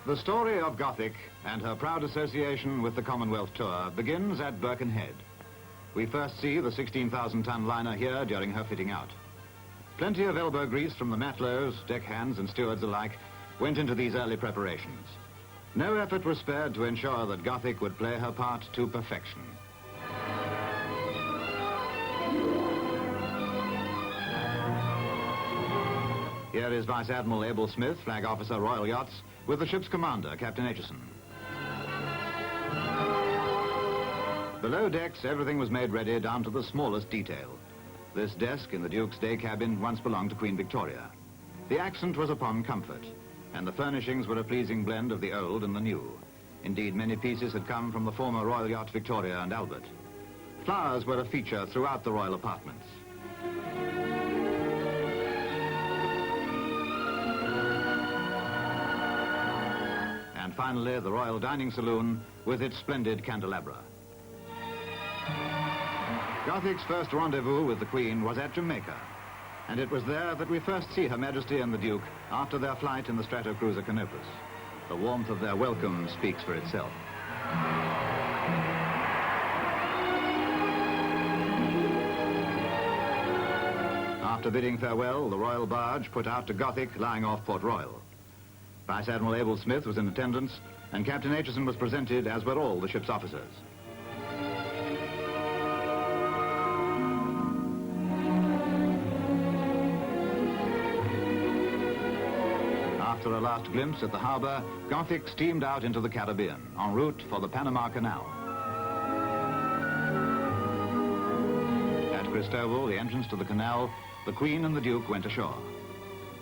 The story of Gothic and her proud association with the Commonwealth Tour begins at Birkenhead. We first see the 16,000-ton liner here during her fitting out. Plenty of elbow grease from the matlows, deckhands and stewards alike went into these early preparations. No effort was spared to ensure that Gothic would play her part to perfection. Here is Vice Admiral Abel Smith, Flag Officer, Royal Yachts, with the ship's commander, Captain Aitchison. Below decks, everything was made ready down to the smallest detail. This desk in the Duke's day cabin once belonged to Queen Victoria. The accent was upon comfort, and the furnishings were a pleasing blend of the old and the new. Indeed, many pieces had come from the former Royal Yacht Victoria and Albert. Flowers were a feature throughout the royal apartments. And finally, the royal dining saloon with its splendid candelabra. Gothic's first rendezvous with the Queen was at Jamaica, and it was there that we first see Her Majesty and the Duke after their flight in the Stratocruiser Canopus. The warmth of their welcome speaks for itself. After bidding farewell, the royal barge put out to Gothic, lying off Port Royal. Vice Admiral Abel Smith was in attendance, and Captain Aitchison was presented, as were all the ship's officers. After a last glimpse at the harbour, Gothic steamed out into the Caribbean, en route for the Panama Canal. At Cristobal, the entrance to the canal, the Queen and the Duke went ashore.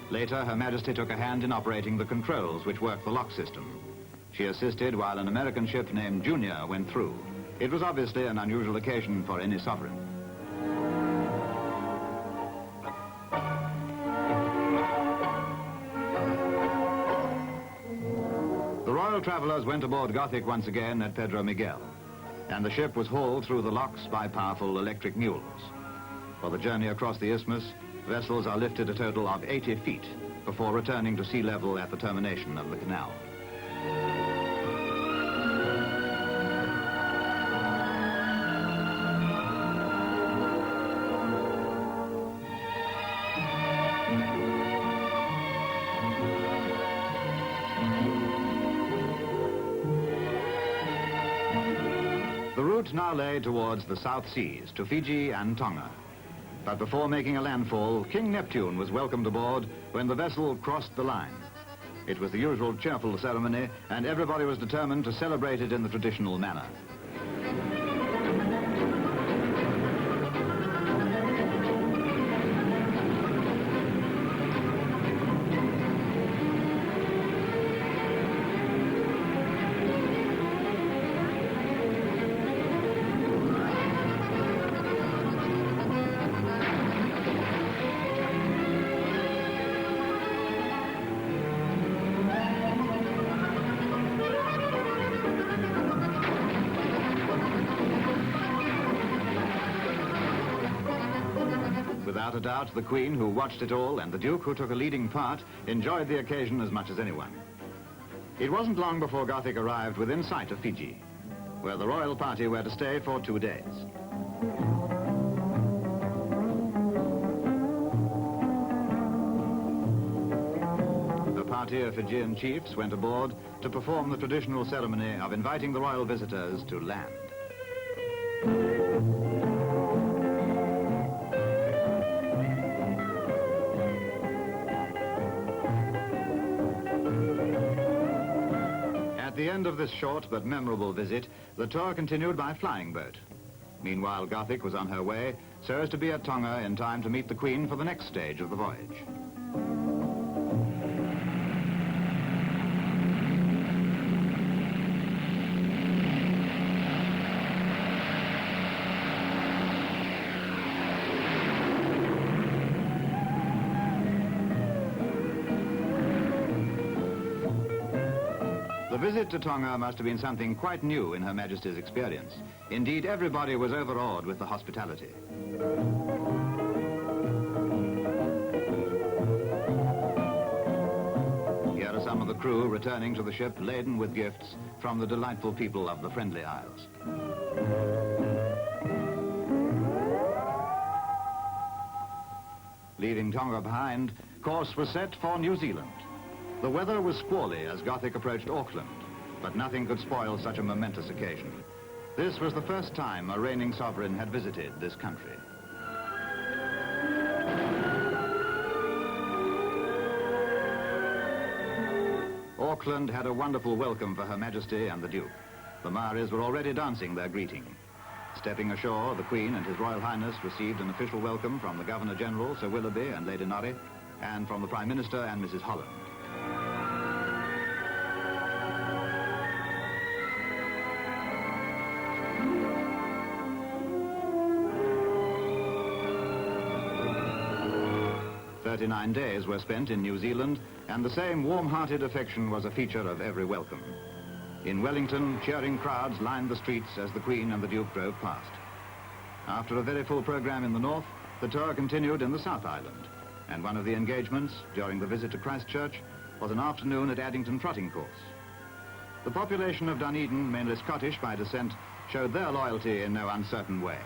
Later, Her Majesty took a hand in operating the controls which worked the lock system. She assisted while an American ship named Junior went through. It was obviously an unusual occasion for any sovereign. The royal travellers went aboard Gothic once again at Pedro Miguel, and the ship was hauled through the locks by powerful electric mules. For the journey across the isthmus, vessels are lifted a total of 80 feet before returning to sea level at the termination of the canal. The route now lay towards the South Seas, to Fiji and Tonga. But before making a landfall, King Neptune was welcomed aboard when the vessel crossed the line. It was the usual cheerful ceremony, and everybody was determined to celebrate it in the traditional manner. Without a doubt, the Queen, who watched it all, and the Duke, who took a leading part, enjoyed the occasion as much as anyone. It wasn't long before Gothic arrived within sight of Fiji, where the royal party were to stay for 2 days. The party of Fijian chiefs went aboard to perform the traditional ceremony of inviting the royal visitors to land. At the end of this short but memorable visit, the tour continued by flying boat. Meanwhile, Gothic was on her way so as to be at Tonga in time to meet the Queen for the next stage of the voyage. The visit to Tonga must have been something quite new in Her Majesty's experience. Indeed, everybody was overawed with the hospitality. Here are some of the crew returning to the ship laden with gifts from the delightful people of the Friendly Isles. Leaving Tonga behind, course was set for New Zealand. The weather was squally as Gothic approached Auckland, but nothing could spoil such a momentous occasion. This was the first time a reigning sovereign had visited this country. Auckland had a wonderful welcome for Her Majesty and the Duke. The Maoris were already dancing their greeting. Stepping ashore, the Queen and His Royal Highness received an official welcome from the Governor-General, Sir Willoughby and Lady Norrie, and from the Prime Minister and Mrs. Holland. "39 days were spent in New Zealand, and the same warm-hearted affection was a feature of every welcome. In Wellington, cheering crowds lined the streets as the Queen and the Duke drove past. After a very full program in the north, the tour continued in the South Island, and one of the engagements during the visit to Christchurch was an afternoon at Addington trotting course. The population of Dunedin, mainly Scottish by descent, showed their loyalty in no uncertain way.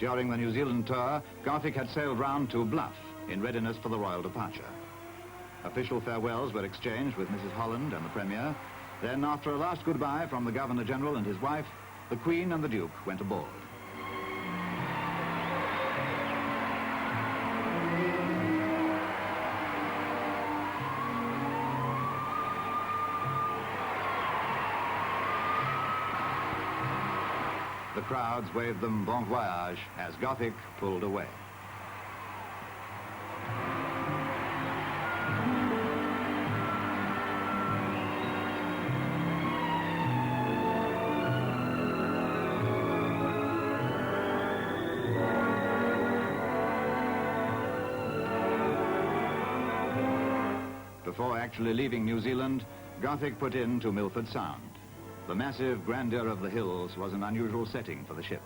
During the New Zealand tour, Gothic had sailed round to Bluff in readiness for the royal departure. Official farewells were exchanged with Mrs. Holland and the Premier. Then, after a last goodbye from the Governor-General and his wife, the Queen and the Duke went aboard. The crowds waved them bon voyage as Gothic pulled away. Before actually leaving New Zealand, Gothic put in to Milford Sound. The massive grandeur of the hills was an unusual setting for the ship.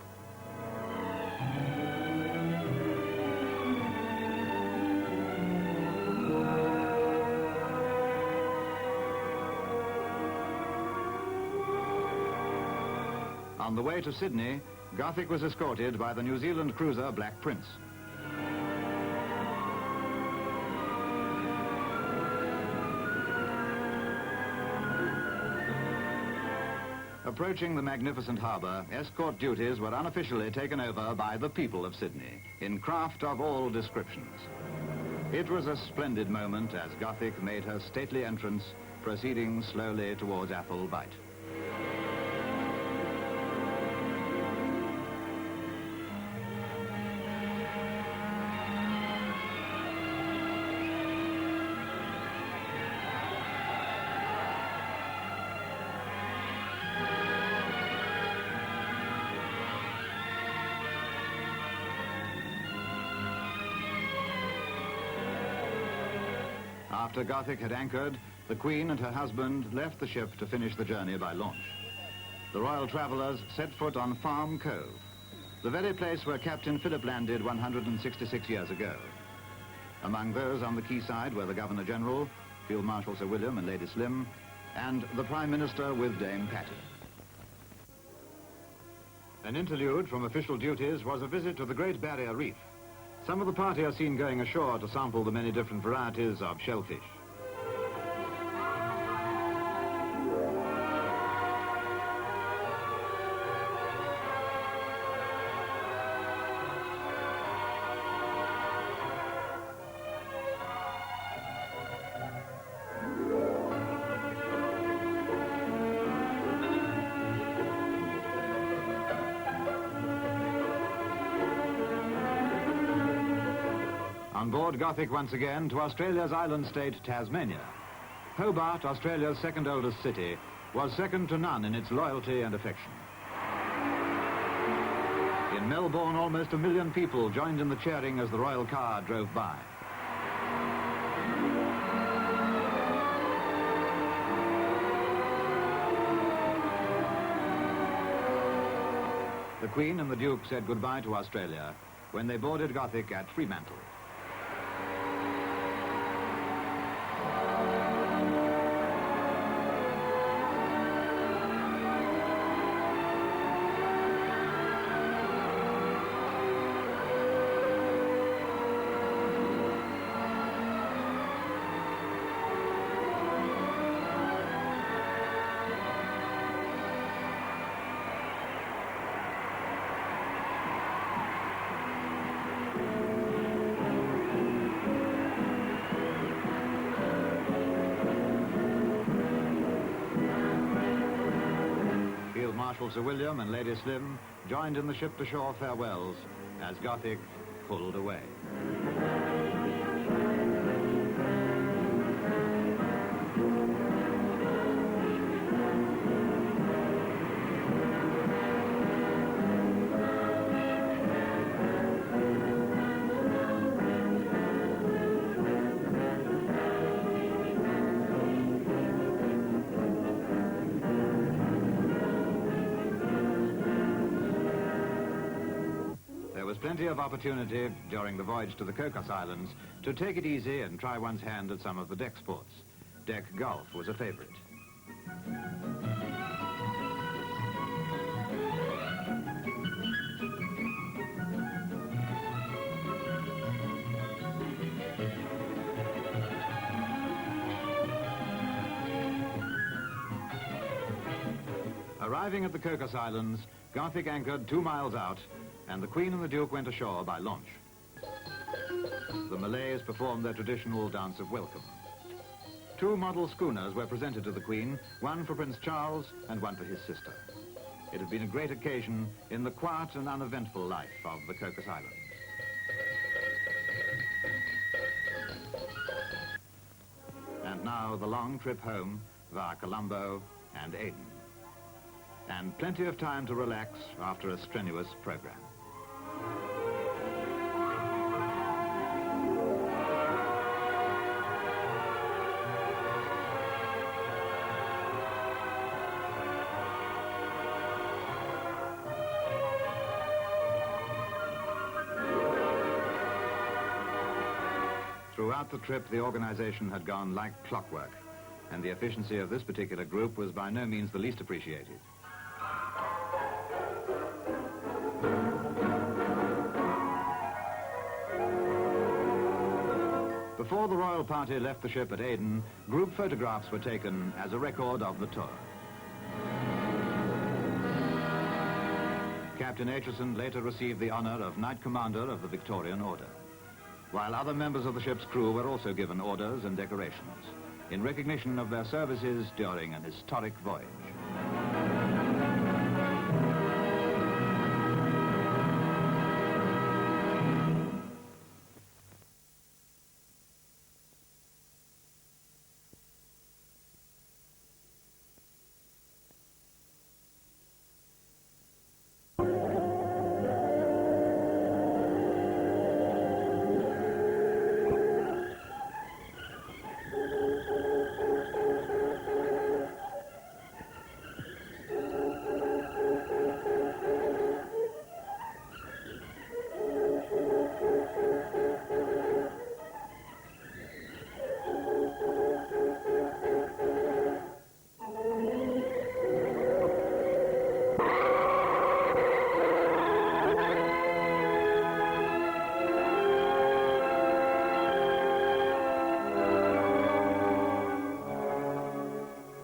On the way to Sydney, Gothic was escorted by the New Zealand cruiser Black Prince. Approaching the magnificent harbour, escort duties were unofficially taken over by the people of Sydney, in craft of all descriptions. It was a splendid moment as Gothic made her stately entrance, proceeding slowly towards Athol Bight. After Gothic had anchored, the Queen and her husband left the ship to finish the journey by launch. The royal travellers set foot on Farm Cove, the very place where Captain Phillip landed 166 years ago. Among those on the quayside were the Governor-General, Field Marshal Sir William and Lady Slim, and the Prime Minister with Dame Patty. An interlude from official duties was a visit to the Great Barrier Reef. Some of the party are seen going ashore to sample the many different varieties of shellfish. On board Gothic once again to Australia's island state, Tasmania. Hobart, Australia's second oldest city, was second to none in its loyalty and affection. In Melbourne, almost 1 million people joined in the cheering as the royal car drove by. The Queen and the Duke said goodbye to Australia when they boarded Gothic at Fremantle. Marshal Sir William and Lady Slim joined in the ship-to-shore farewells as Gothic pulled away. There was plenty of opportunity during the voyage to the Cocos Islands to take it easy and try one's hand at some of the deck sports. Deck golf was a favorite. Arriving at the Cocos Islands, Gothic anchored 2 miles out, and the Queen and the Duke went ashore by launch. The Malays performed their traditional dance of welcome. 2 model schooners were presented to the Queen, one for Prince Charles and one for his sister. It had been a great occasion in the quiet and uneventful life of the Cocos Islands. And now the long trip home via Colombo and Aden. And plenty of time to relax after a strenuous program. Throughout the trip, the organization had gone like clockwork, and the efficiency of this particular group was by no means the least appreciated. Before the royal party left the ship at Aden, group photographs were taken as a record of the tour. Captain Aitchison later received the honor of Knight Commander of the Victorian Order, while other members of the ship's crew were also given orders and decorations in recognition of their services during an historic voyage.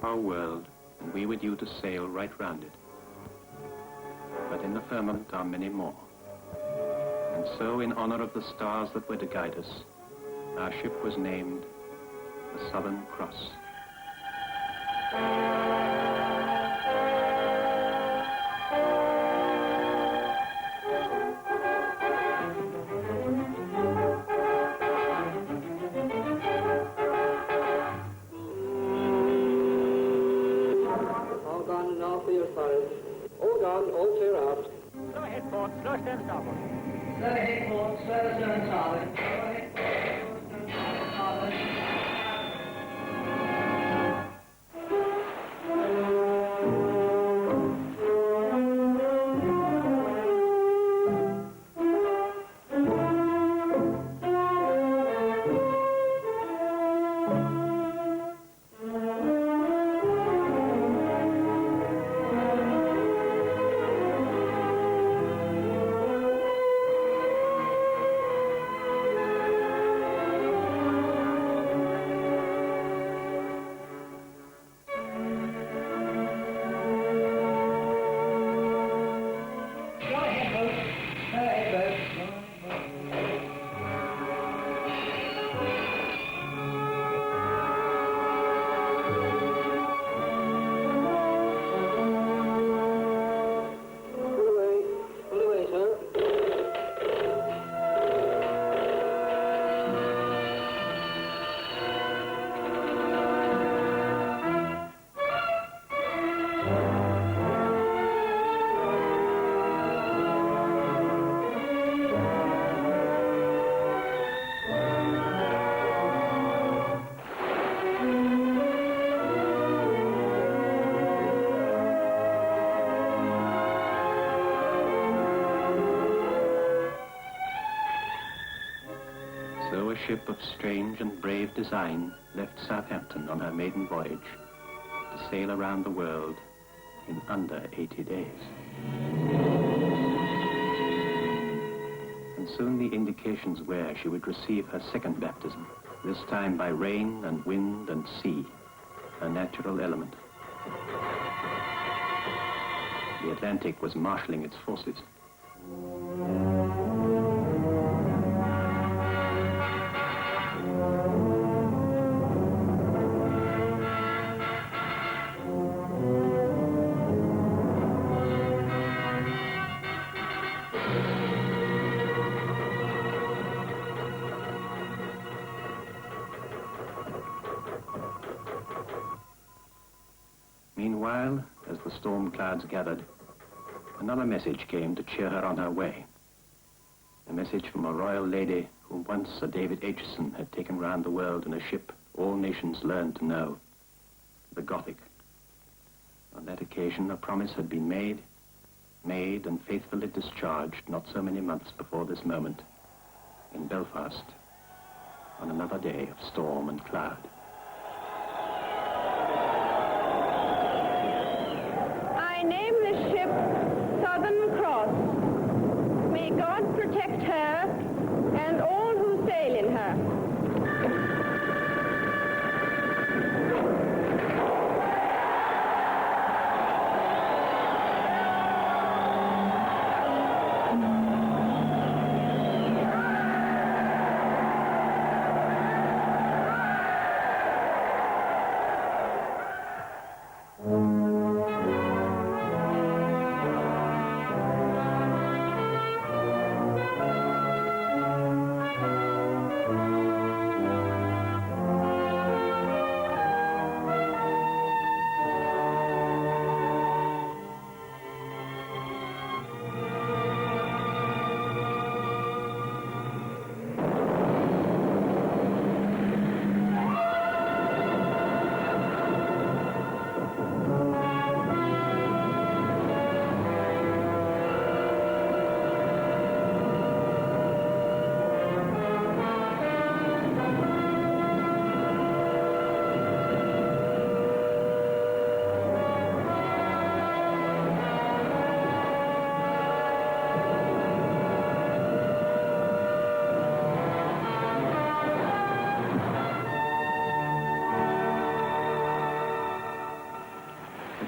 Our world, and we with you to sail right round it. But in the firmament are many more. And so, in honor of the stars that were to guide us, our ship was named the Southern Cross. Hold on, all clear out. Slow ahead, port, slow stern starboard. Slow ahead, port, slow stern starboard. Slow ahead, port, slow stern starboard. ship of strange and brave design left Southampton on her maiden voyage to sail around the world in under 80 days. And soon the indications were she would receive her second baptism, this time by rain and wind and sea, her natural element. The Atlantic was marshalling its forces. Meanwhile, as the storm clouds gathered, another message came to cheer her on her way. A message from a royal lady whom once Sir David Aitchison had taken round the world in a ship all nations learned to know, the Gothic. On that occasion, a promise had been made and faithfully discharged not so many months before this moment, in Belfast, on another day of storm and cloud. I name the ship Southern Cross. May God protect her and all who sail in her.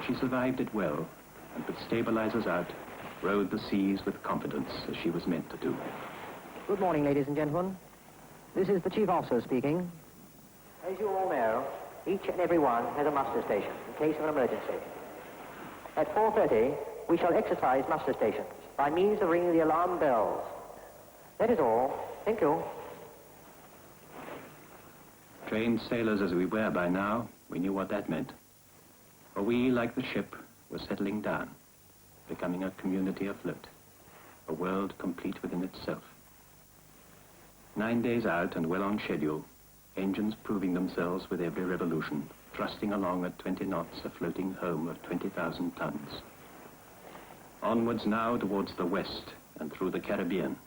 She survived it well, and with stabilizers out, rode the seas with confidence as she was meant to do. Good morning, ladies and gentlemen. This is the Chief Officer speaking. As you all know, each and every one has a muster station in case of an emergency. At 4:30, we shall exercise muster stations by means of ringing the alarm bells. That is all. Thank you. Trained sailors as we were by now, we knew what that meant. For we, like the ship, were settling down, becoming a community afloat, a world complete within itself. 9 days out and well on schedule, engines proving themselves with every revolution, thrusting along at 20 knots, a floating home of 20,000 tons. Onwards now towards the west and through the Caribbean.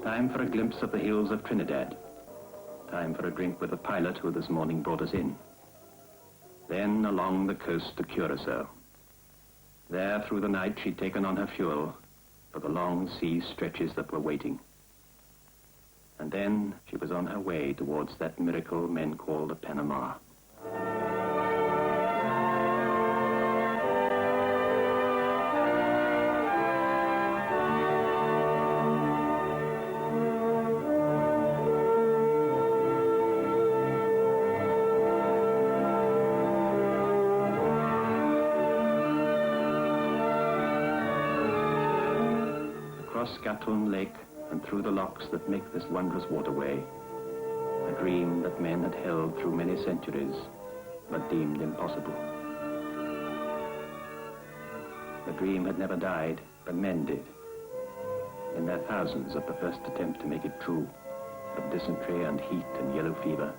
Time for a glimpse of the hills of Trinidad. Time for a drink with the pilot who this morning brought us in. Then along the coast to Curacao. There through the night she'd taken on her fuel for the long sea stretches that were waiting. And then she was on her way towards that miracle men call the Panama. Across Gatun Lake and through the locks that make this wondrous waterway, a dream that men had held through many centuries, but deemed impossible. The dream had never died, but men did, in their thousands at the first attempt to make it true, of dysentery and heat and yellow fever.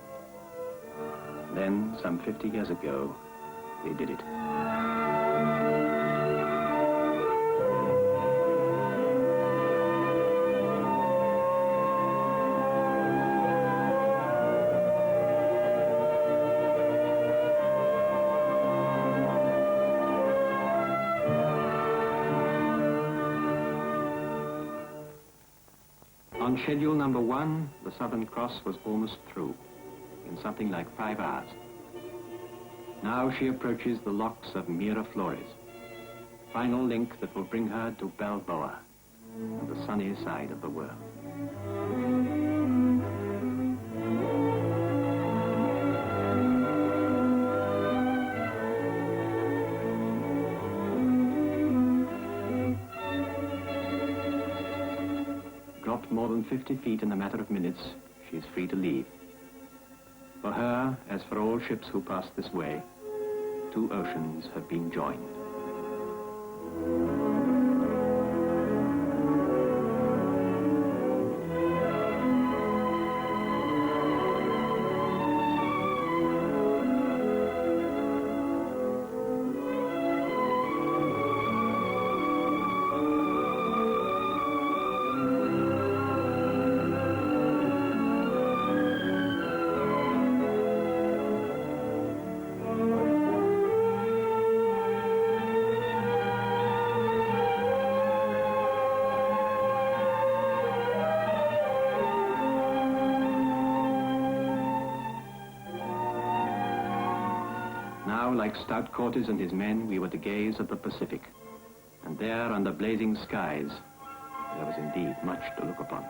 Then, some 50 years ago, they did it. On schedule number 1, the Southern Cross was almost through, in something like 5 hours. Now she approaches the locks of Miraflores, final link that will bring her to Balboa, and the sunny side of the world. Dropped more than 50 feet in a matter of minutes, she is free to leave. For her, as for all ships who pass this way, 2 oceans have been joined. Now, like stout Cortes and his men, we were to gaze at the Pacific. And there, under blazing skies, there was indeed much to look upon.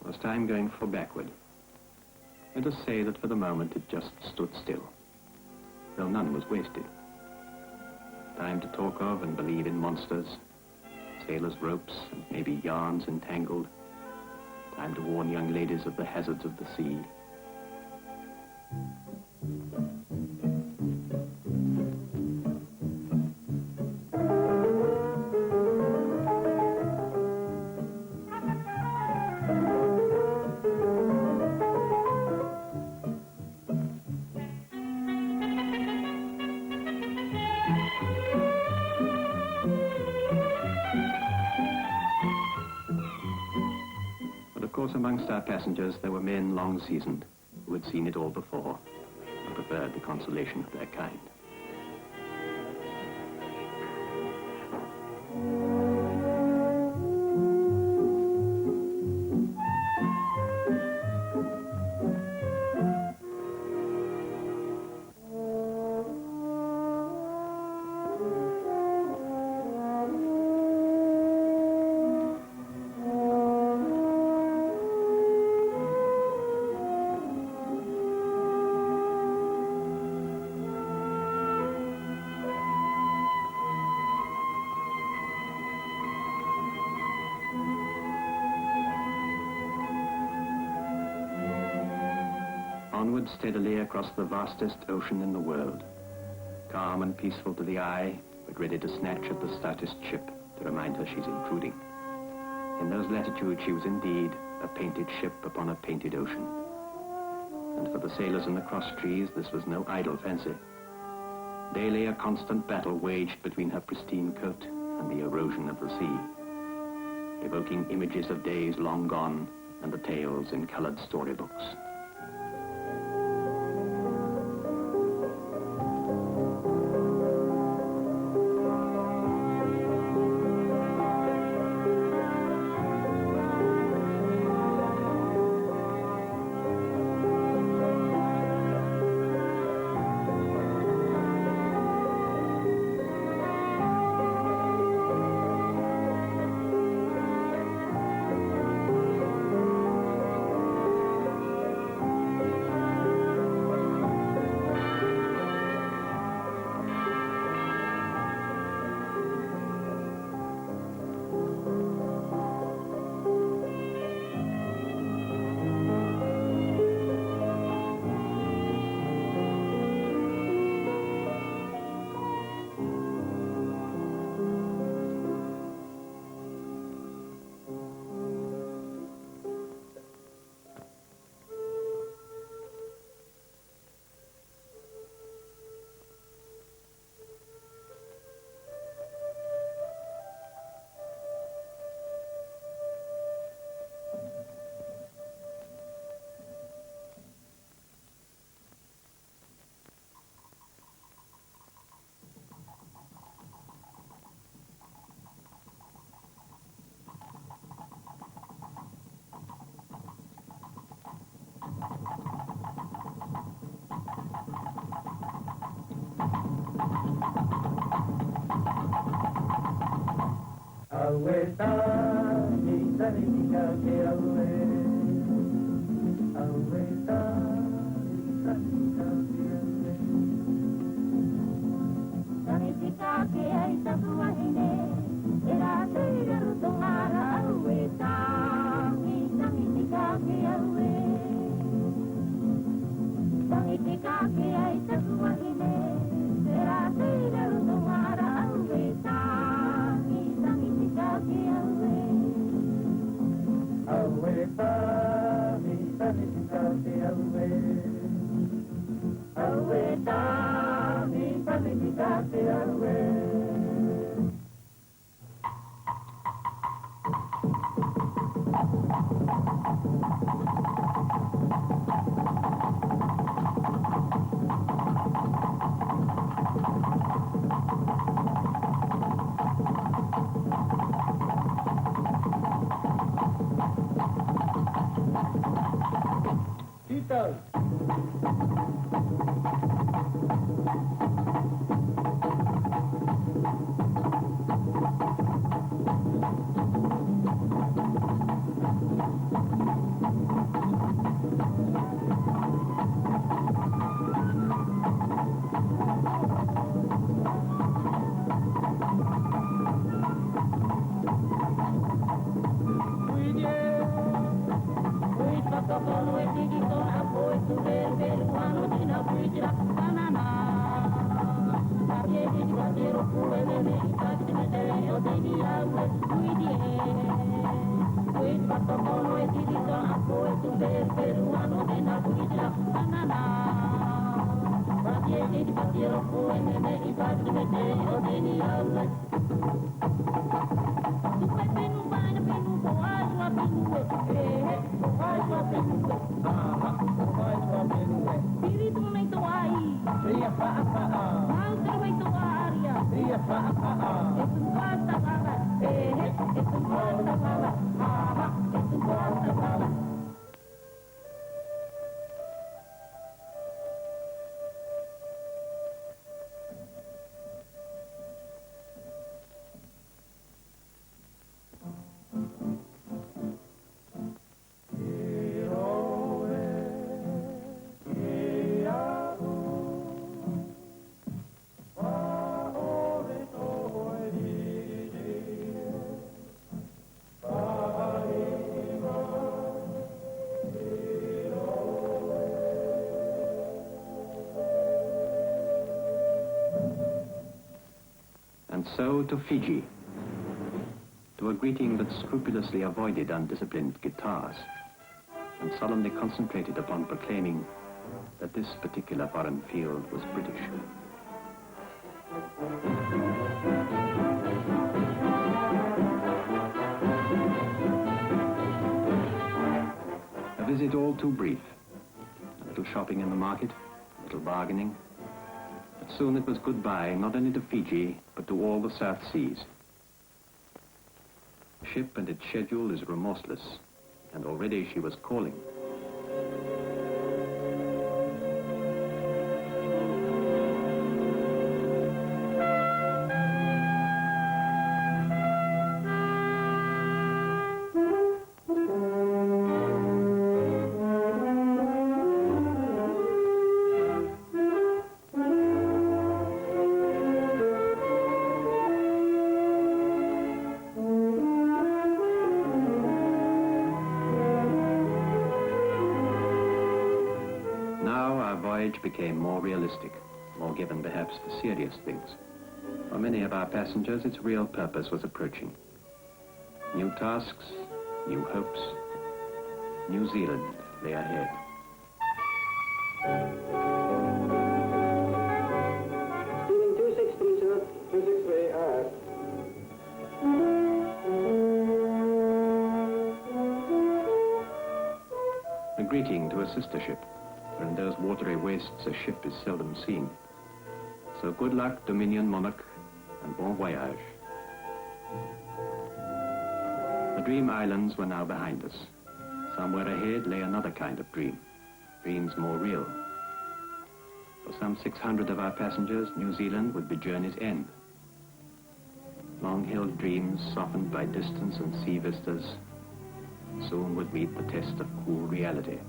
It was time going for backward. Let us say that for the moment it just stood still, though none was wasted. Time to talk of and believe in monsters, sailors' ropes, and maybe yarns entangled. Time to warn young ladies of the hazards of the sea. Amongst our passengers, there were men long seasoned, who had seen it all before, and preferred the consolation of their kind. Onward steadily across the vastest ocean in the world, calm and peaceful to the eye, but ready to snatch at the stoutest ship to remind her she's intruding. In those latitudes, she was indeed a painted ship upon a painted ocean. And for the sailors in the cross trees, this was no idle fancy. Daily a constant battle waged between her pristine coat and the erosion of the sea, evoking images of days long gone and the tales in colored storybooks. So to Fiji, to a greeting that scrupulously avoided undisciplined guitars and solemnly concentrated upon proclaiming that this particular foreign field was British. A visit all too brief. A little shopping in the market, a little bargaining. But soon it was goodbye, not only to Fiji, but to all the South Seas. The ship and its schedule is remorseless, and already she was calling. Became more realistic, more given perhaps to serious things. For many of our passengers, its real purpose was approaching. New tasks, new hopes. New Zealand lay ahead. Leading 263, sir. 263, all right. A greeting to a sister ship. For in those watery wastes a ship is seldom seen. So good luck, Dominion Monarch, and bon voyage. The dream islands were now behind us. Somewhere ahead lay another kind of dream, dreams more real. For some 600 of our passengers, New Zealand would be journey's end. Long-held dreams softened by distance and sea vistas soon would meet the test of cool reality.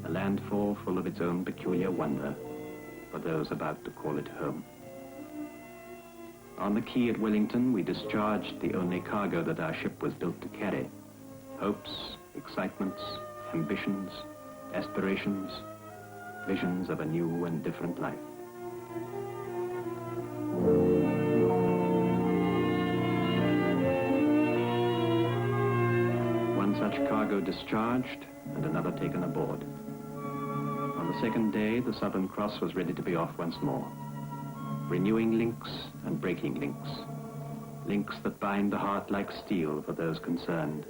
A landfall full of its own peculiar wonder for those about to call it home. On the quay at Wellington, we discharged the only cargo that our ship was built to carry. Hopes, excitements, ambitions, aspirations, visions of a new and different life. One such cargo discharged and another taken aboard. On the second day, the Southern Cross was ready to be off once more, renewing links and breaking links, links that bind the heart like steel for those concerned,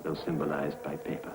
though symbolized by paper.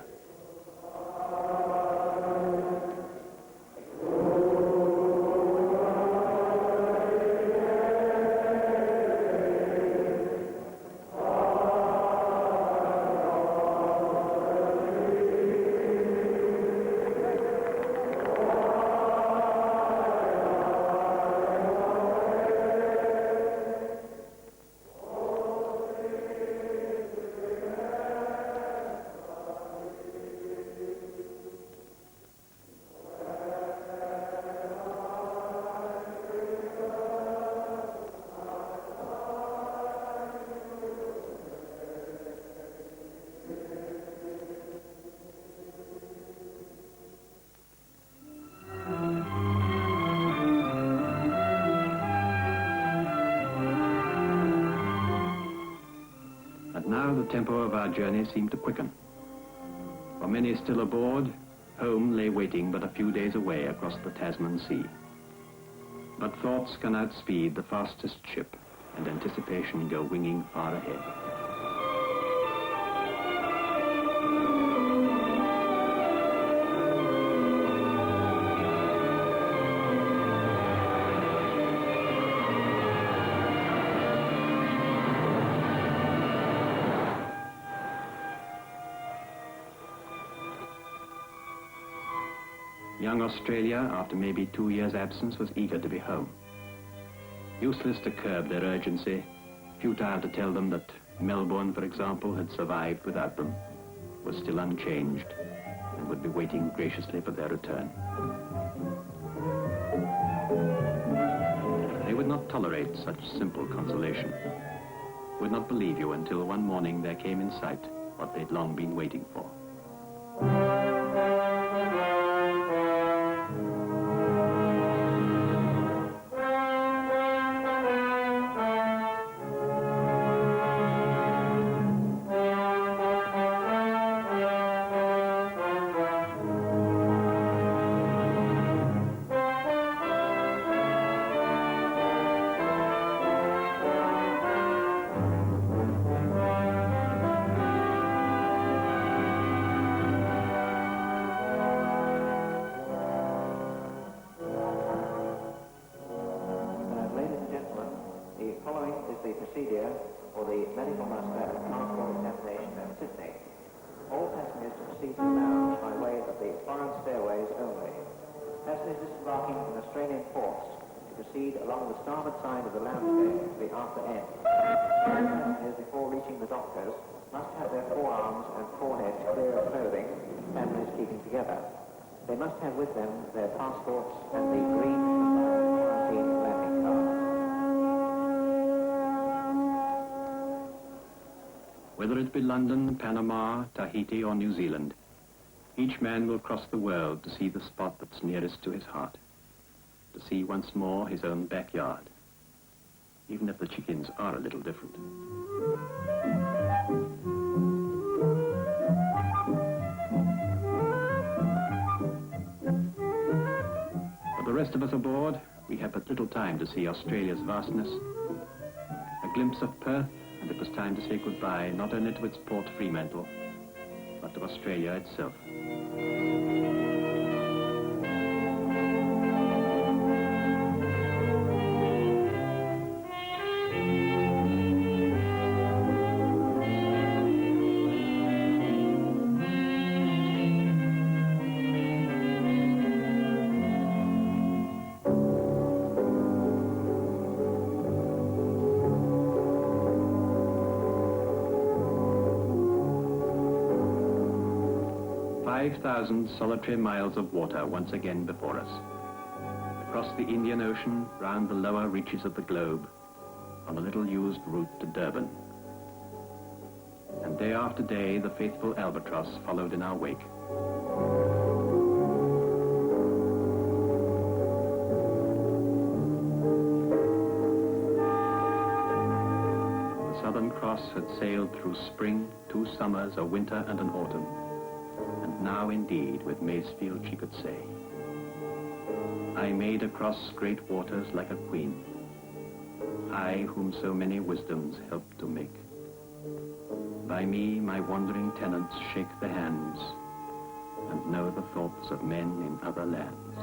Now the tempo of our journey seemed to quicken. For many still aboard, home lay waiting but a few days away across the Tasman Sea. But thoughts can outspeed the fastest ship, and anticipation go winging far ahead. Young Australia, after maybe 2 years' absence, was eager to be home. Useless to curb their urgency, futile to tell them that Melbourne, for example, had survived without them, was still unchanged, and would be waiting graciously for their return. They would not tolerate such simple consolation, would not believe you until one morning there came in sight what they'd long been waiting for. Australian ports to proceed along the starboard side of the lounge deck to the after end. Passengers, before reaching the dockers, must have their forearms and foreheads clear of clothing, families keeping together. They must have with them their passports and the green quarantine landing card. Whether it be London, Panama, Tahiti, or New Zealand, each man will cross the world to see the spot that's nearest to his heart, to see once more his own backyard, even if the chickens are a little different. For the rest of us aboard, we have but little time to see Australia's vastness, a glimpse of Perth, and it was time to say goodbye not only to its Port Fremantle, but to Australia itself. Solitary miles of water once again before us. Across the Indian Ocean, round the lower reaches of the globe, on a little used route to Durban. And day after day, the faithful albatross followed in our wake. The Southern Cross had sailed through spring, 2 summers, a winter, and an autumn. And now, indeed, with Masefield, she could say, I made across great waters like a queen, I whom so many wisdoms helped to make. By me my wandering tenants shake the hands and know the thoughts of men in other lands.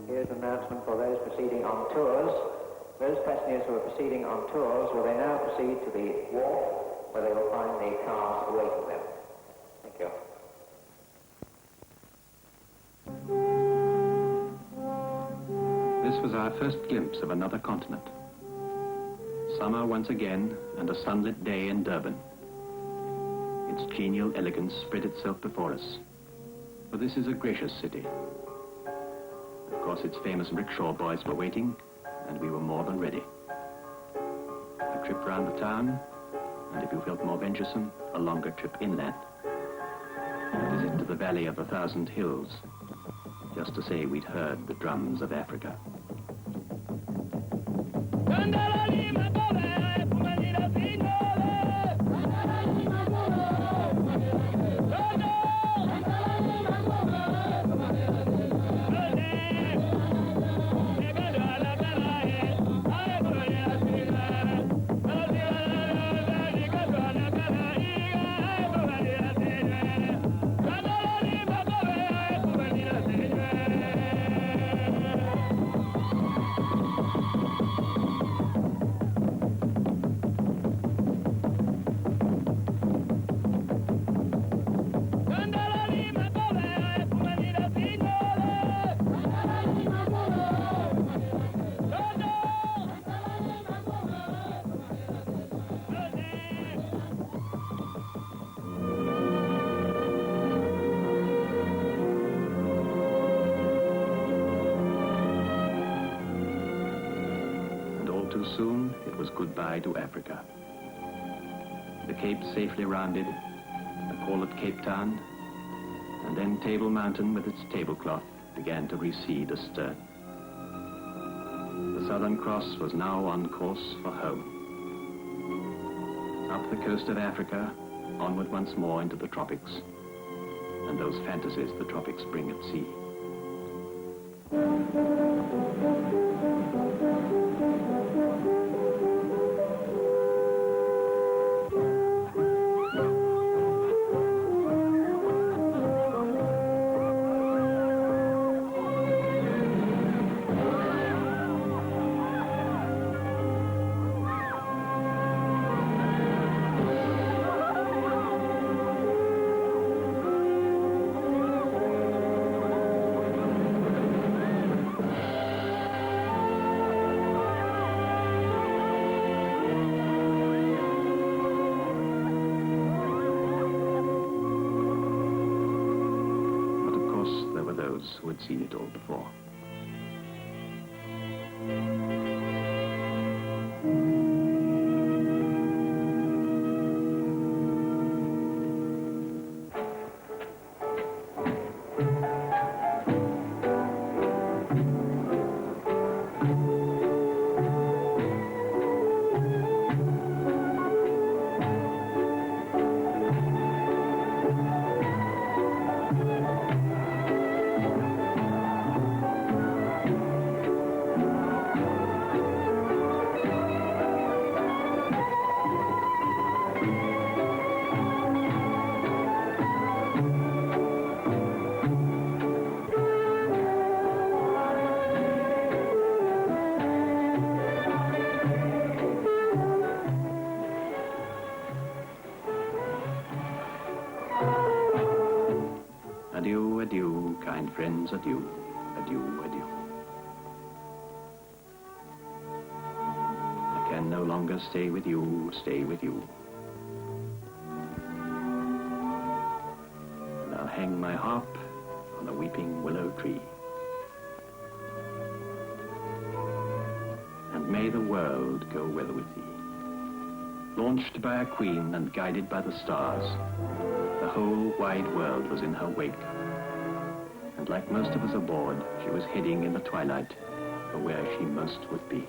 Here's an announcement for those proceeding on tours. Those passengers who are proceeding on tours will they now proceed to the wharf where they will find the cars awaiting them. Thank you. This was our first glimpse of another continent. Summer once again and a sunlit day in Durban. Its genial elegance spread itself before us. For this is a gracious city. Of course, its famous rickshaw boys were waiting, and we were more than ready. A trip round the town, and if you felt more venturesome, a longer trip inland. A visit to the Valley of 1,000 Hills, just to say we'd heard the drums of Africa. Soon, it was goodbye to Africa. The Cape safely rounded, the call at Cape Town, and then Table Mountain with its tablecloth began to recede astern. The Southern Cross was now on course for home. Up the coast of Africa, onward once more into the tropics, and those fantasies the tropics bring at sea. those who had seen it all before. Adieu, adieu, kind friends, adieu, adieu, adieu. I can no longer stay with you, stay with you. And I'll hang my harp on the weeping willow tree. And may the world go well with thee. Launched by a queen and guided by the stars, the whole wide world was in her wake. And like most of us aboard, she was heading in the twilight for where she most would be.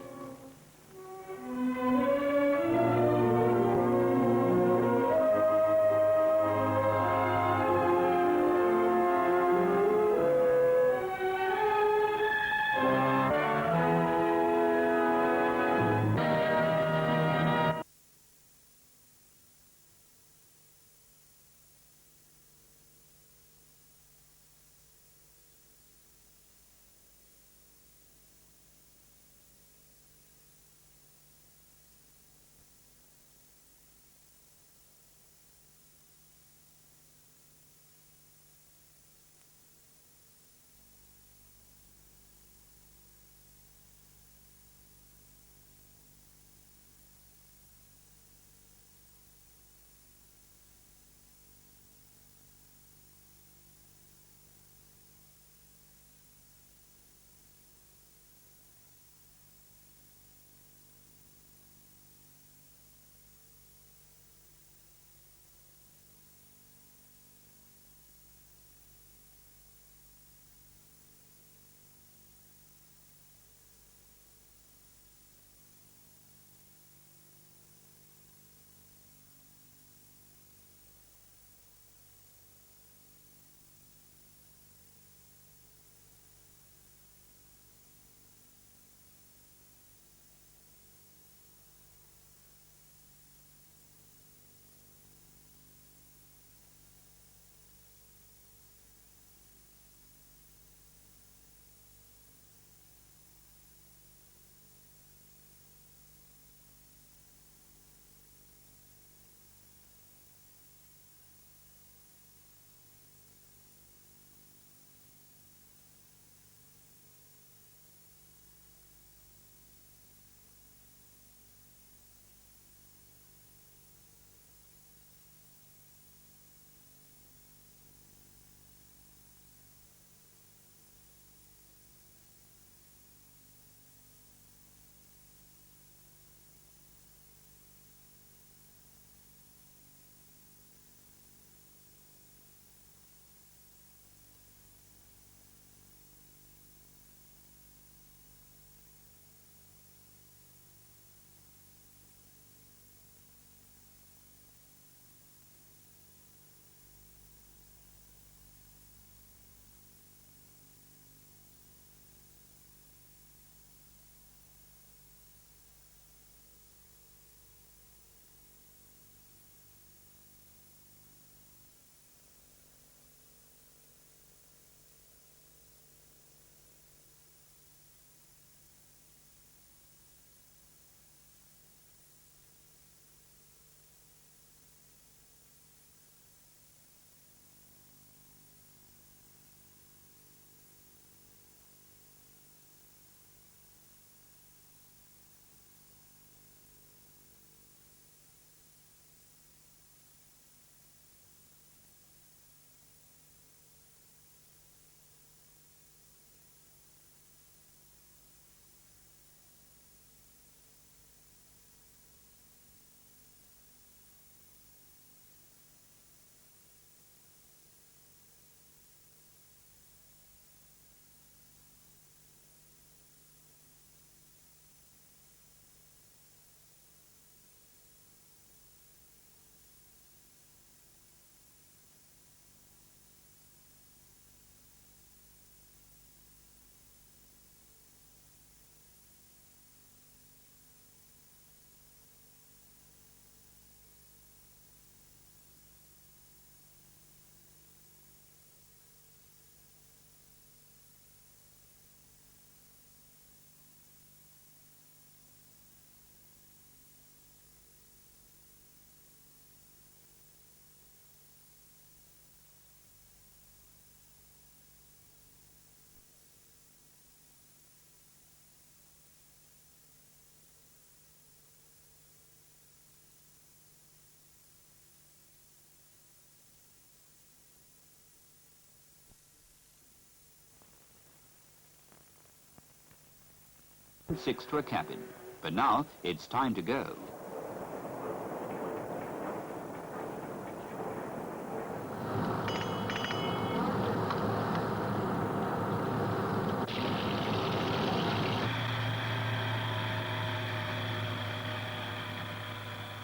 6 to a cabin. But now it's time to go.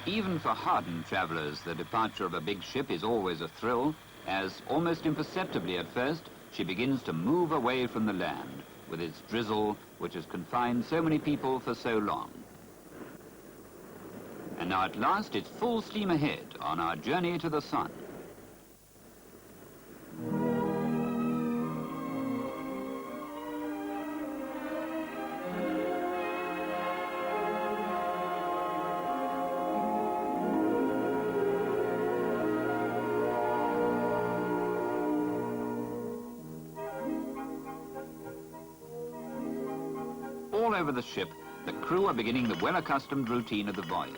Even for hardened travelers, the departure of a big ship is always a thrill, as almost imperceptibly at first, she begins to move away from the land, with its drizzle, which has confined so many people for so long. And now at last, it's full steam ahead on our journey to the sun. All over the ship, the crew are beginning the well-accustomed routine of the voyage.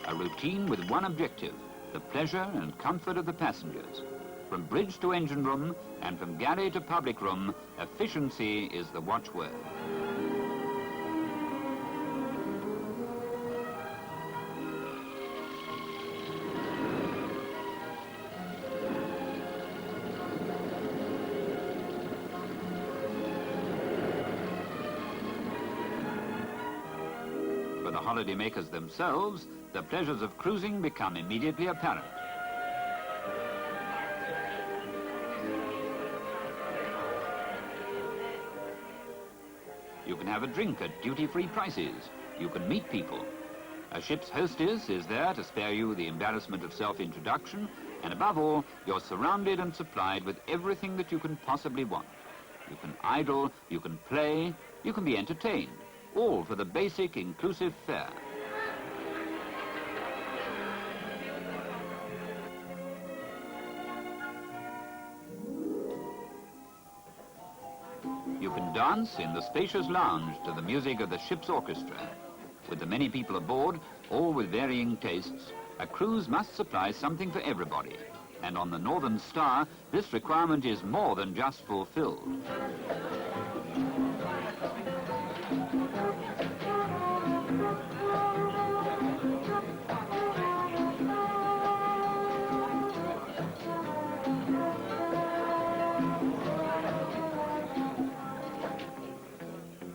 A routine with one objective, the pleasure and comfort of the passengers. From bridge to engine room and from galley to public room, efficiency is the watchword. For the holidaymakers themselves, the pleasures of cruising become immediately apparent. You can have a drink at duty-free prices. You can meet people. A ship's hostess is there to spare you the embarrassment of self-introduction, and above all, you're surrounded and supplied with everything that you can possibly want. You can idle, you can play, you can be entertained, all for the basic inclusive fare. You can dance in the spacious lounge to the music of the ship's orchestra. With the many people aboard, all with varying tastes, a cruise must supply something for everybody. And on the Northern Star, this requirement is more than just fulfilled.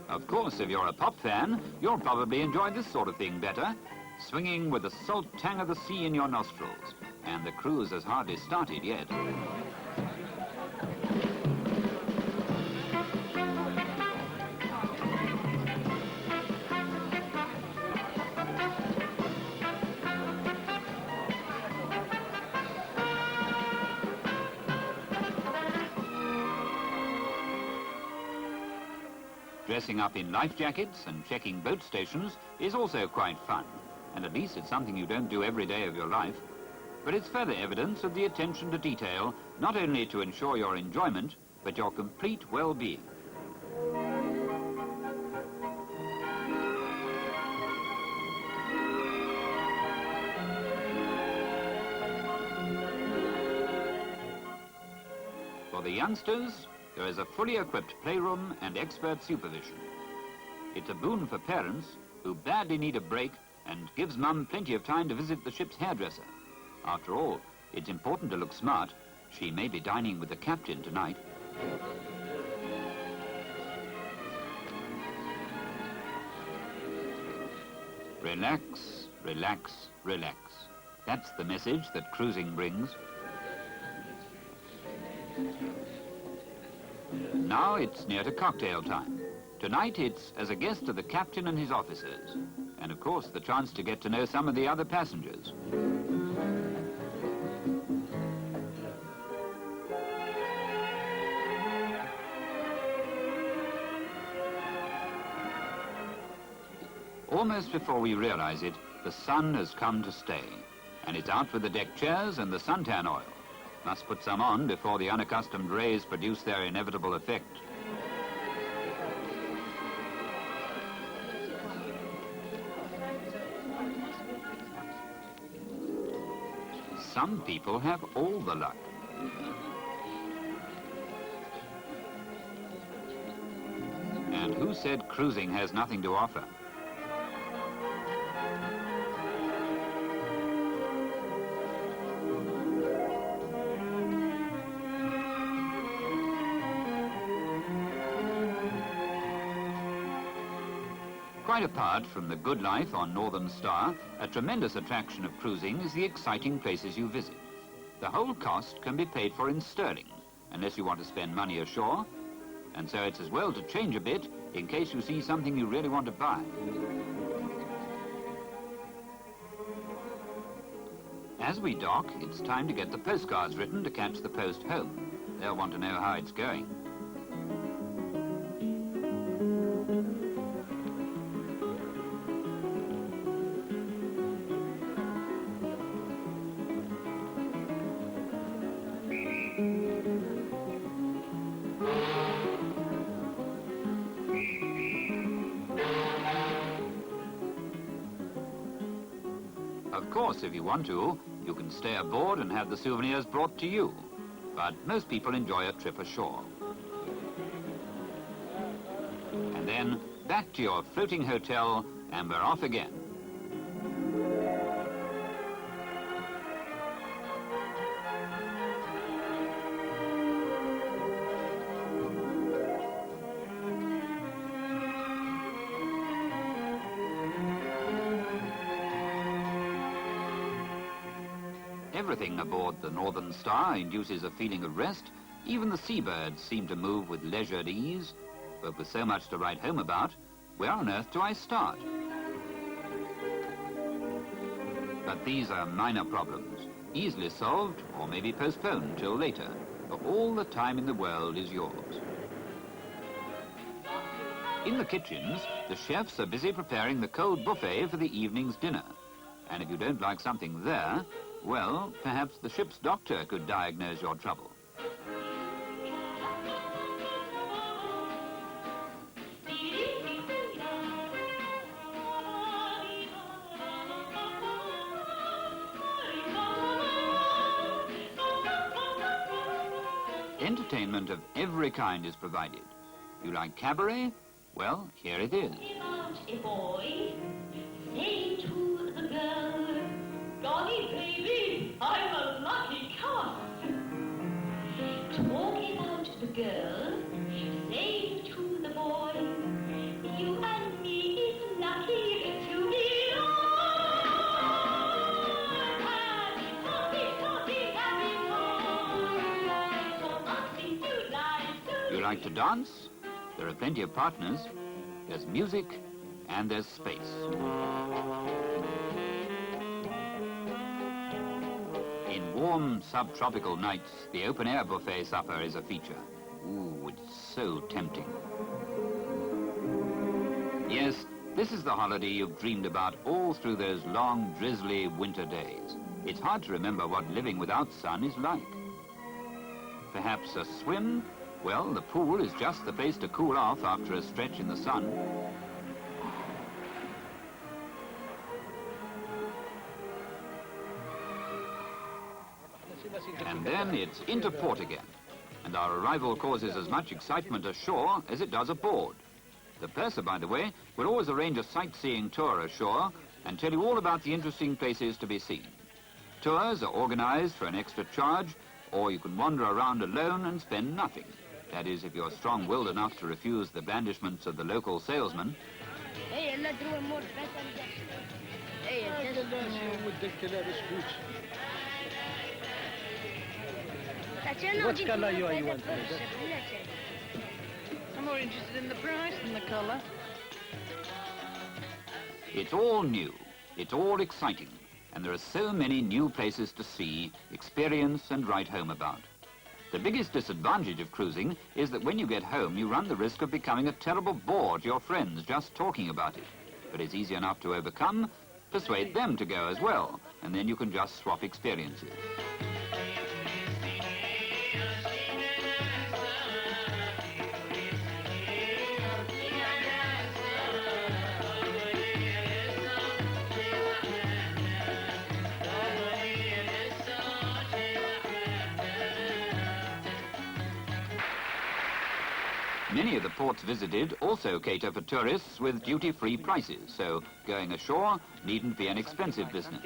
Of course, if you're a pop fan, you'll probably enjoy this sort of thing better, swinging with the salt tang of the sea in your nostrils. And the cruise has hardly started yet. Dressing up in life jackets and checking boat stations is also quite fun, and at least it's something you don't do every day of your life. But it's further evidence of the attention to detail, not only to ensure your enjoyment, but your complete well-being. For the youngsters, there is a fully equipped playroom and expert supervision. It's a boon for parents who badly need a break and gives Mum plenty of time to visit the ship's hairdresser. After all, it's important to look smart. She may be dining with the captain tonight. Relax, relax, relax. That's the message that cruising brings. Now it's near to cocktail time. Tonight it's as a guest of the captain and his officers. And of course the chance to get to know some of the other passengers. Almost before we realize it, the sun has come to stay. And it's out with the deck chairs and the suntan oil. Must put some on before the unaccustomed rays produce their inevitable effect. Some people have all the luck. And who said cruising has nothing to offer? Quite apart from the good life on Northern Star, a tremendous attraction of cruising is the exciting places you visit. The whole cost can be paid for in sterling, unless you want to spend money ashore, and so it's as well to change a bit in case you see something you really want to buy. As we dock, it's time to get the postcards written to catch the post home. They'll want to know how it's going. Of course, if you want to, you can stay aboard and have the souvenirs brought to you. But most people enjoy a trip ashore. And then back to your floating hotel, and we're off again. Everything aboard the Northern Star induces a feeling of rest. Even the seabirds seem to move with leisured ease. But with so much to write home about, where on earth do I start? But these are minor problems, easily solved or maybe postponed till later, for all the time in the world is yours. In the kitchens, the chefs are busy preparing the cold buffet for the evening's dinner. And if you don't like something there, well, perhaps the ship's doctor could diagnose your trouble. Entertainment of every kind is provided. You like cabaret? Well, here it is. A boy saying to the girl, "Golly, baby, I'm a lucky cat." Talking about the girl, saying to the boy, "You and me is lucky to be on." Happy, happy boy. So nothing to lie to. You like to dance? There are plenty of partners. There's music and there's space. In warm subtropical nights, the open-air buffet supper is a feature. Ooh, it's so tempting. Yes, this is the holiday you've dreamed about all through those long, drizzly winter days. It's hard to remember what living without sun is like. Perhaps a swim? Well, the pool is just the place to cool off after a stretch in the sun. And then it's into port again. And our arrival causes as much excitement ashore as it does aboard. The purser, by the way, will always arrange a sightseeing tour ashore and tell you all about the interesting places to be seen. Tours are organized for an extra charge, or you can wander around alone and spend nothing. That is, if you're strong-willed enough to refuse the blandishments of the local salesman. What colour you want? I'm more interested in the price than the colour. It's all new, it's all exciting, and there are so many new places to see, experience, and write home about. The biggest disadvantage of cruising is that when you get home, you run the risk of becoming a terrible bore to your friends just talking about it. But it's easy enough to overcome. Persuade them to go as well, and then you can just swap experiences. Many of the ports visited also cater for tourists with duty-free prices, so going ashore needn't be an expensive business.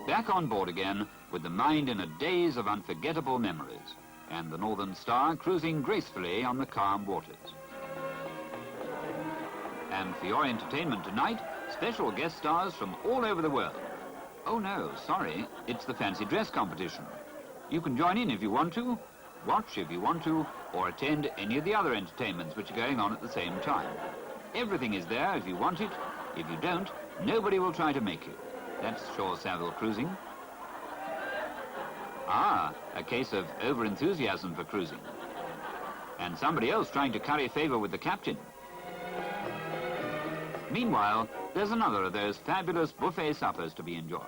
Back on board again with the mind in a daze of unforgettable memories, and the Northern Star cruising gracefully on the calm waters. And for your entertainment tonight, special guest stars from all over the world. Oh no, sorry, it's the fancy dress competition. You can join in if you want to, watch if you want to, or attend any of the other entertainments which are going on at the same time. Everything is there if you want it. If you don't, nobody will try to make you. That's shore Savill cruising. Ah, a case of over-enthusiasm for cruising. And somebody else trying to curry favor with the captain. Meanwhile, there's another of those fabulous buffet suppers to be enjoyed.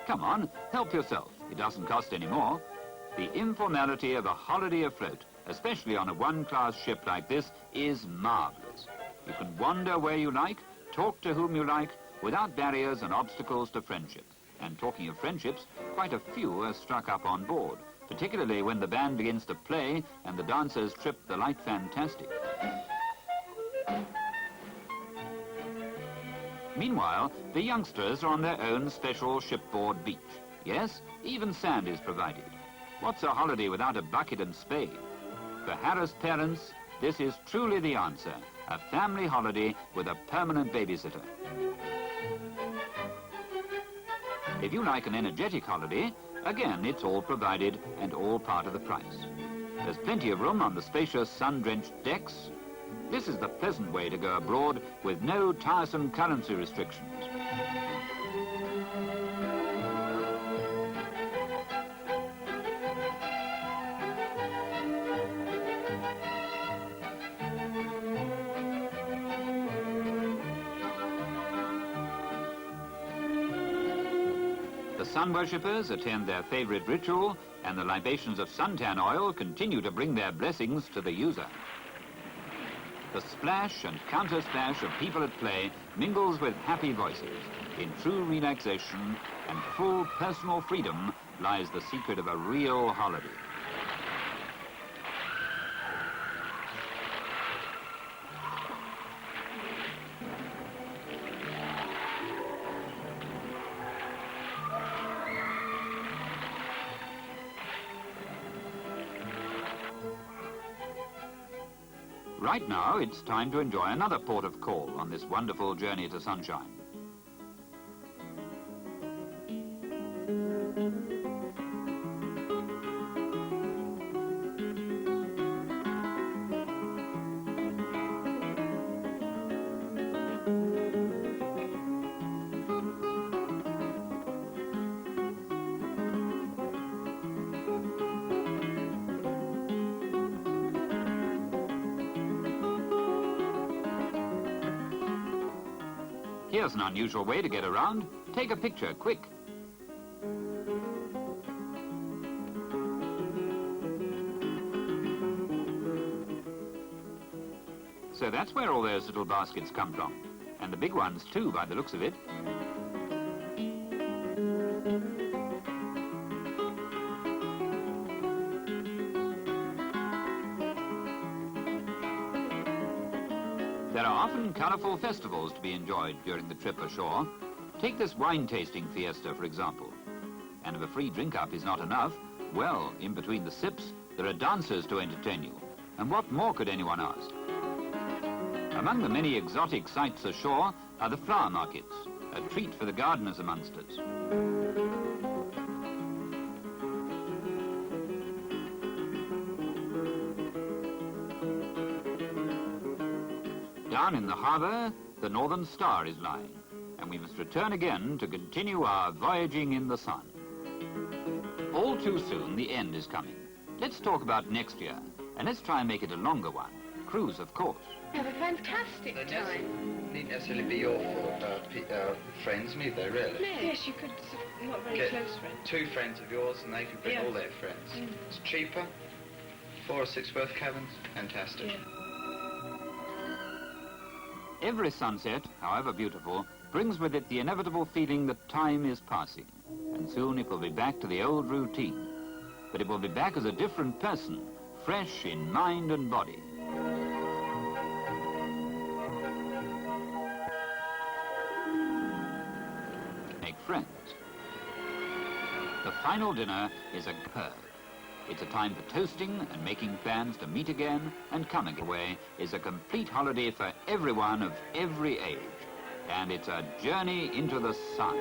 Come on, help yourself. It doesn't cost any more. The informality of a holiday afloat, especially on a one-class ship like this, is marvelous. You can wander where you like, talk to whom you like, without barriers and obstacles to friendship. And talking of friendships, quite a few are struck up on board, particularly when the band begins to play and the dancers trip the light fantastic. Meanwhile, the youngsters are on their own special shipboard beach. Yes, even sand is provided. What's a holiday without a bucket and spade? For harassed parents, this is truly the answer. A family holiday with a permanent babysitter. If you like an energetic holiday, again, it's all provided and all part of the price. There's plenty of room on the spacious sun-drenched decks. This is the pleasant way to go abroad with no tiresome currency restrictions. The sun worshippers attend their favorite ritual, and the libations of suntan oil continue to bring their blessings to the user. The splash and counter-splash of people at play mingles with happy voices. In true relaxation and full personal freedom lies the secret of a real holiday. Right now, it's time to enjoy another port of call on this wonderful journey to sunshine. Here's an unusual way to get around. Take a picture, quick. So that's where all those little baskets come from. And the big ones too, by the looks of it. There are often colourful festivals to be enjoyed during the trip ashore. Take this wine-tasting fiesta, for example. And if a free drink-up is not enough, well, in between the sips, there are dancers to entertain you. And what more could anyone ask? Among the many exotic sights ashore are the flower markets, a treat for the gardeners amongst us. Down in the harbour, the Northern Star is lying, and we must return again to continue our voyaging in the sun. All too soon, the end is coming. Let's talk about next year, and let's try and make it a longer one. Cruise, of course. Have a fantastic time. Needn't necessarily be your friends, need they, really? No. Yes, you could, not very Get close friends. 2 friends of yours and they could bring all their friends. It's cheaper, 4 or 6 berth cabins, fantastic. Yeah. Every sunset, however beautiful, brings with it the inevitable feeling that time is passing, and soon it will be back to the old routine. But it will be back as a different person, fresh in mind and body. Make friends. The final dinner is a curve. It's a time for toasting and making plans to meet again and come again. Away is a complete holiday for everyone of every age. And it's a journey into the sun.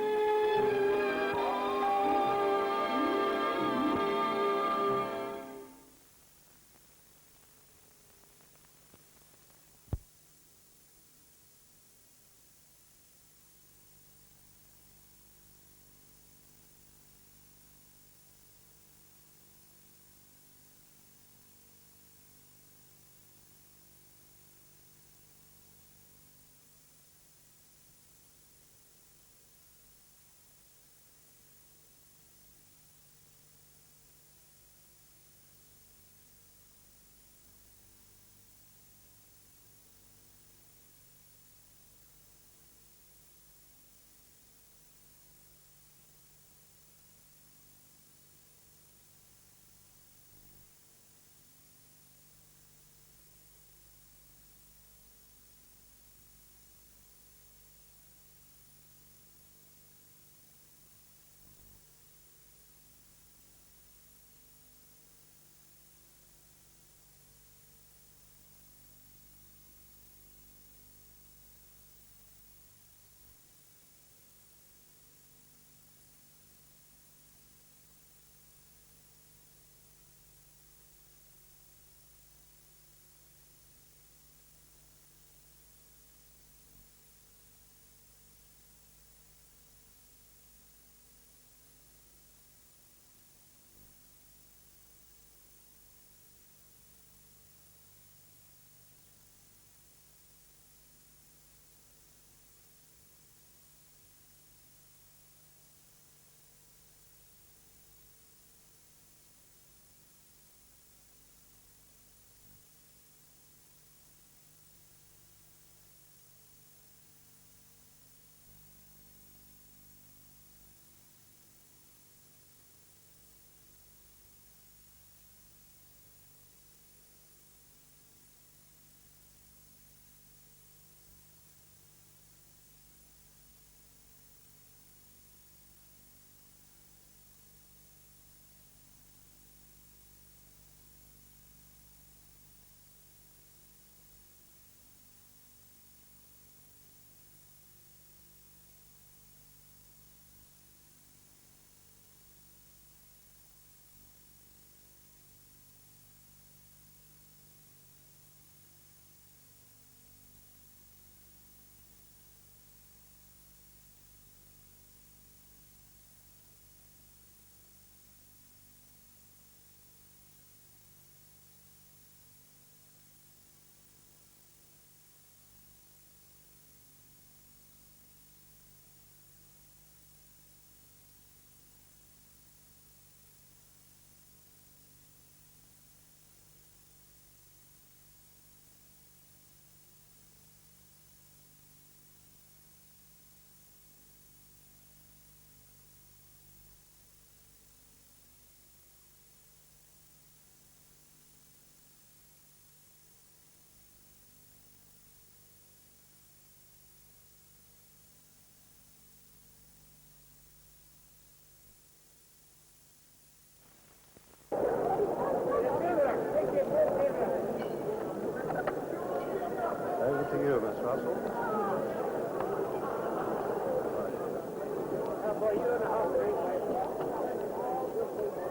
Over to you, Miss Russell.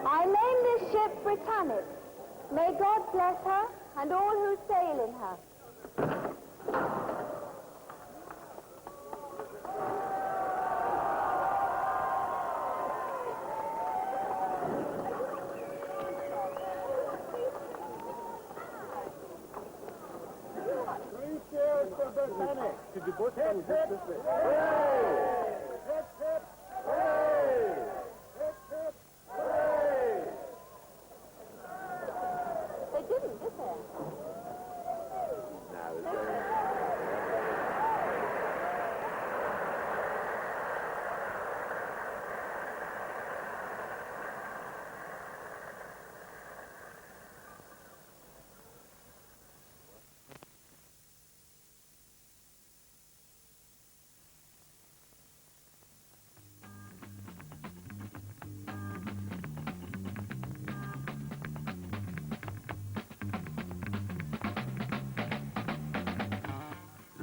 I name this ship Britannic. May God bless her and all who sail in her. Could you both come this way? Hooray! Hip, hip, hooray! Hip, hip, hooray! They didn't, did they? Now,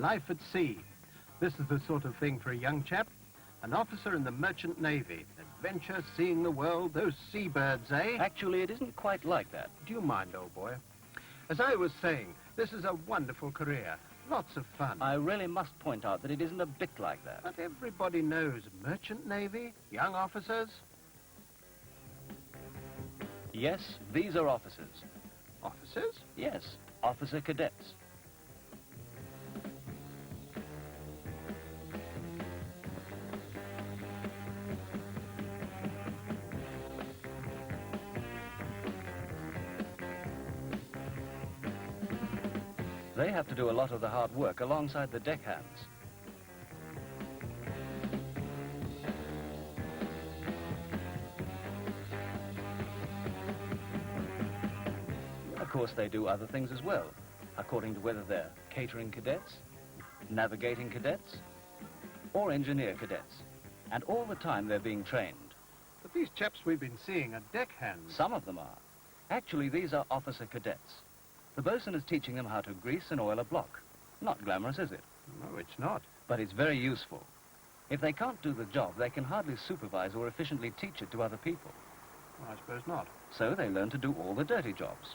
Life at sea. This is the sort of thing for a young chap. An officer in the Merchant Navy. Adventure, seeing the world, those seabirds, eh? Actually, it isn't quite like that. Do you mind, old boy? As I was saying, this is a wonderful career. Lots of fun. I really must point out that it isn't a bit like that. But everybody knows Merchant Navy, young officers. Yes, these are officers. Officers? Yes, officer cadets. They have to do a lot of the hard work alongside the deckhands. Of course, they do other things as well, according to whether they're catering cadets, navigating cadets, or engineer cadets. And all the time they're being trained. But these chaps we've been seeing are deckhands. Some of them are. Actually, these are officer cadets. The bosun is teaching them how to grease and oil a block. Not glamorous, is it? No, it's not. But it's very useful. If they can't do the job, they can hardly supervise or efficiently teach it to other people. Well, I suppose not. So they learn to do all the dirty jobs.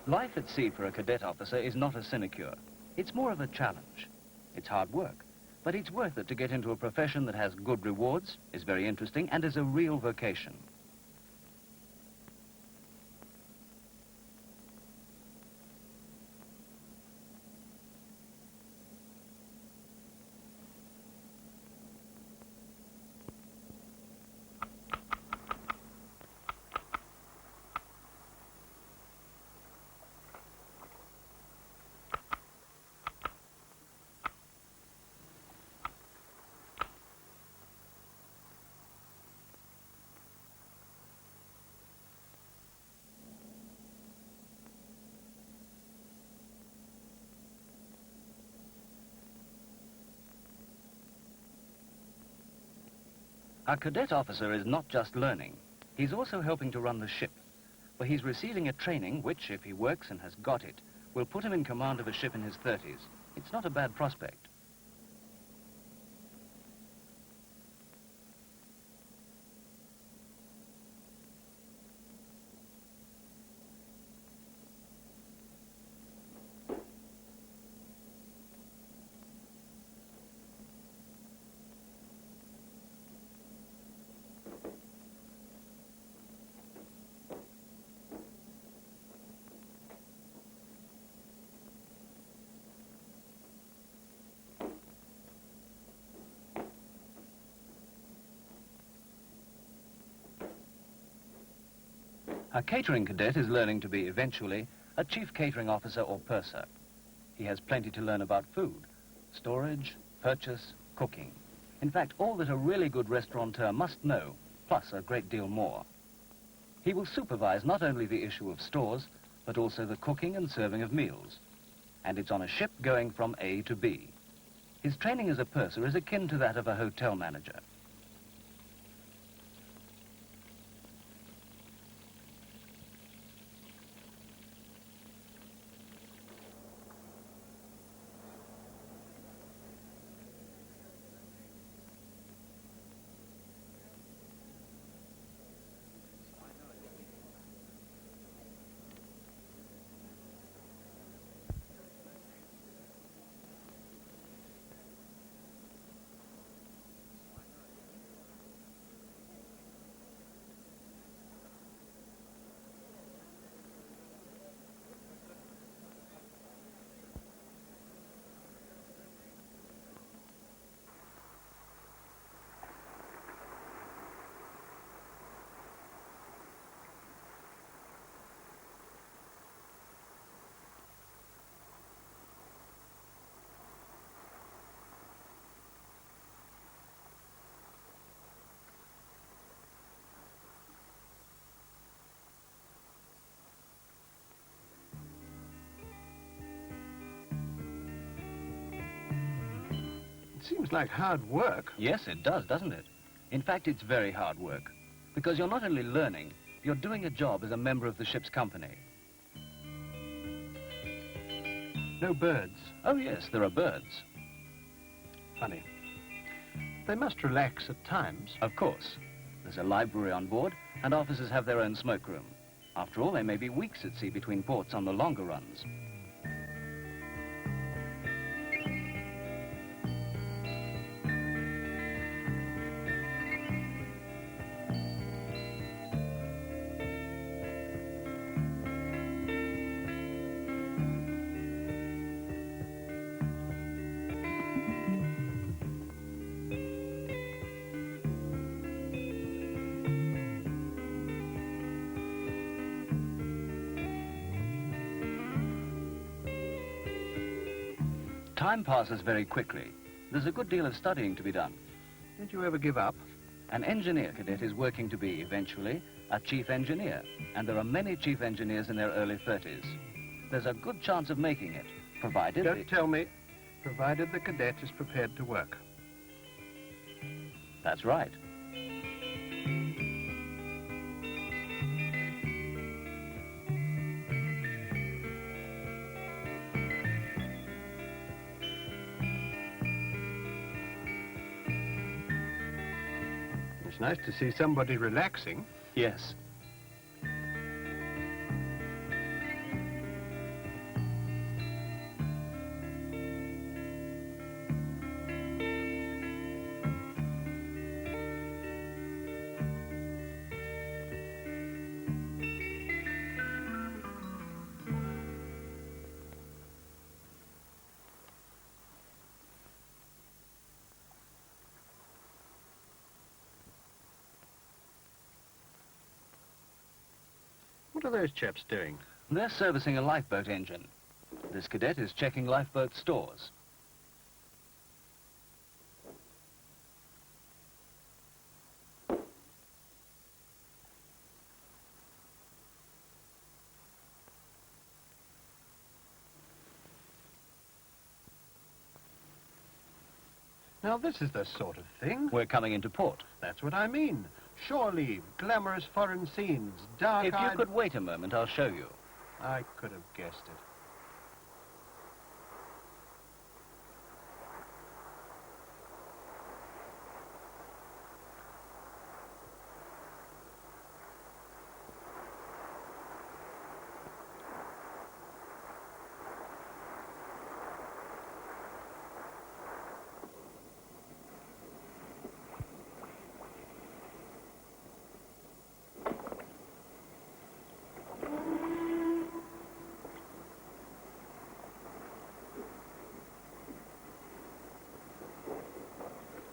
Life at sea for a cadet officer is not a sinecure. It's more of a challenge. It's hard work, but it's worth it to get into a profession that has good rewards, is very interesting, and is a real vocation. A cadet officer is not just learning. He's also helping to run the ship, where he's receiving a training which, if he works and has got it, will put him in command of a ship in his 30s. It's not a bad prospect. A catering cadet is learning to be, eventually, a chief catering officer or purser. He has plenty to learn about food, storage, purchase, cooking. In fact, all that a really good restaurateur must know, plus a great deal more. He will supervise not only the issue of stores, but also the cooking and serving of meals. And it's on a ship going from A to B. His training as a purser is akin to that of a hotel manager. seems like hard work. Yes, it does, doesn't it? In fact, it's very hard work, because you're not only learning, you're doing a job as a member of the ship's company. No birds. Oh, yes, there are birds. Funny. They must relax at times. Of course. There's a library on board, and officers have their own smoke room. After all, they may be weeks at sea between ports on the longer runs. Time passes very quickly. There's a good deal of studying to be done. Did you ever give up? An engineer cadet is working to be, eventually, a chief engineer, and there are many chief engineers in their early 30s. There's a good chance of making it, provided... Don't tell me. Provided the cadet is prepared to work. That's right. It's nice to see somebody relaxing. Yes. What are those chaps doing? They're servicing a lifeboat engine. This cadet is checking lifeboat stores. Now, this is the sort of thing. We're coming into port. That's what I mean. Shore leave, glamorous foreign scenes, dark-eyed... If you could wait a moment, I'll show you. I could have guessed it.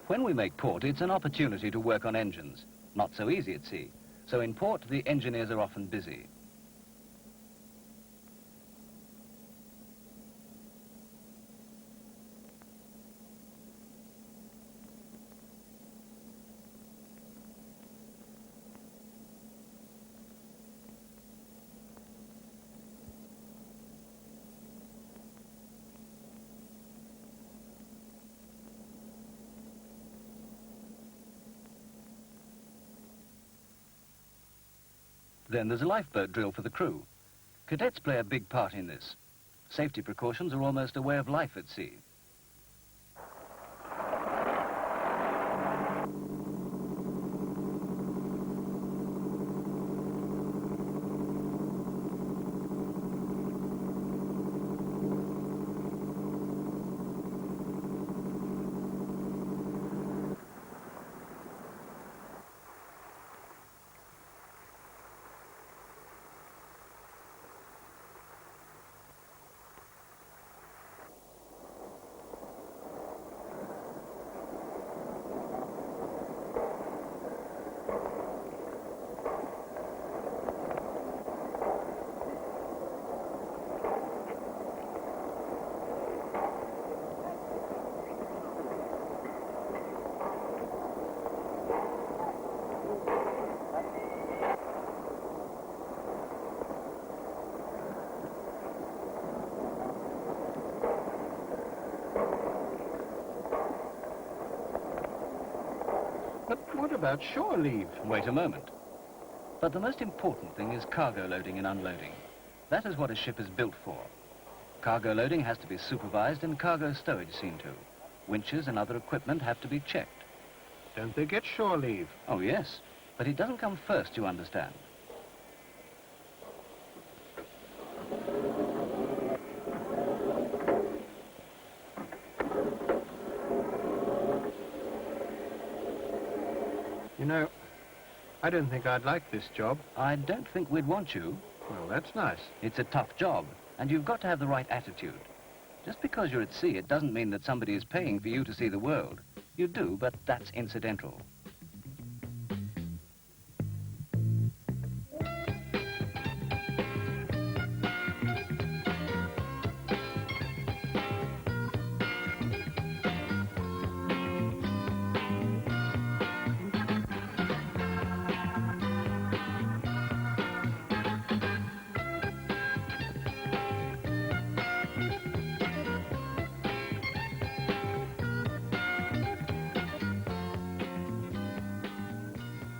When we make port, it's an opportunity to work on engines. Not so easy at sea. So in port, the engineers are often busy. Then there's a lifeboat drill for the crew. Cadets play a big part in this. Safety precautions are almost a way of life at sea. What about shore leave? Wait a moment. But the most important thing is cargo loading and unloading. That is what a ship is built for. Cargo loading has to be supervised and cargo stowage seen to. Winches and other equipment have to be checked. Don't they get shore leave? Oh, yes. But it doesn't come first, you understand. You know, I don't think I'd like this job. I don't think we'd want you. Well, that's nice. It's a tough job, and you've got to have the right attitude. Just because you're at sea, it doesn't mean that somebody is paying for you to see the world. You do, but that's incidental.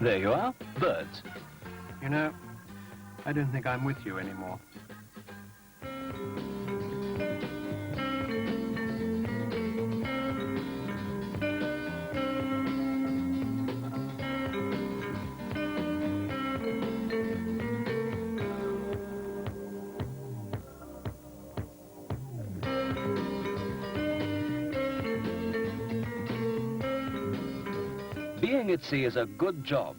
There you are, birds. You know, I don't think I'm with you anymore. Being at sea is a good job,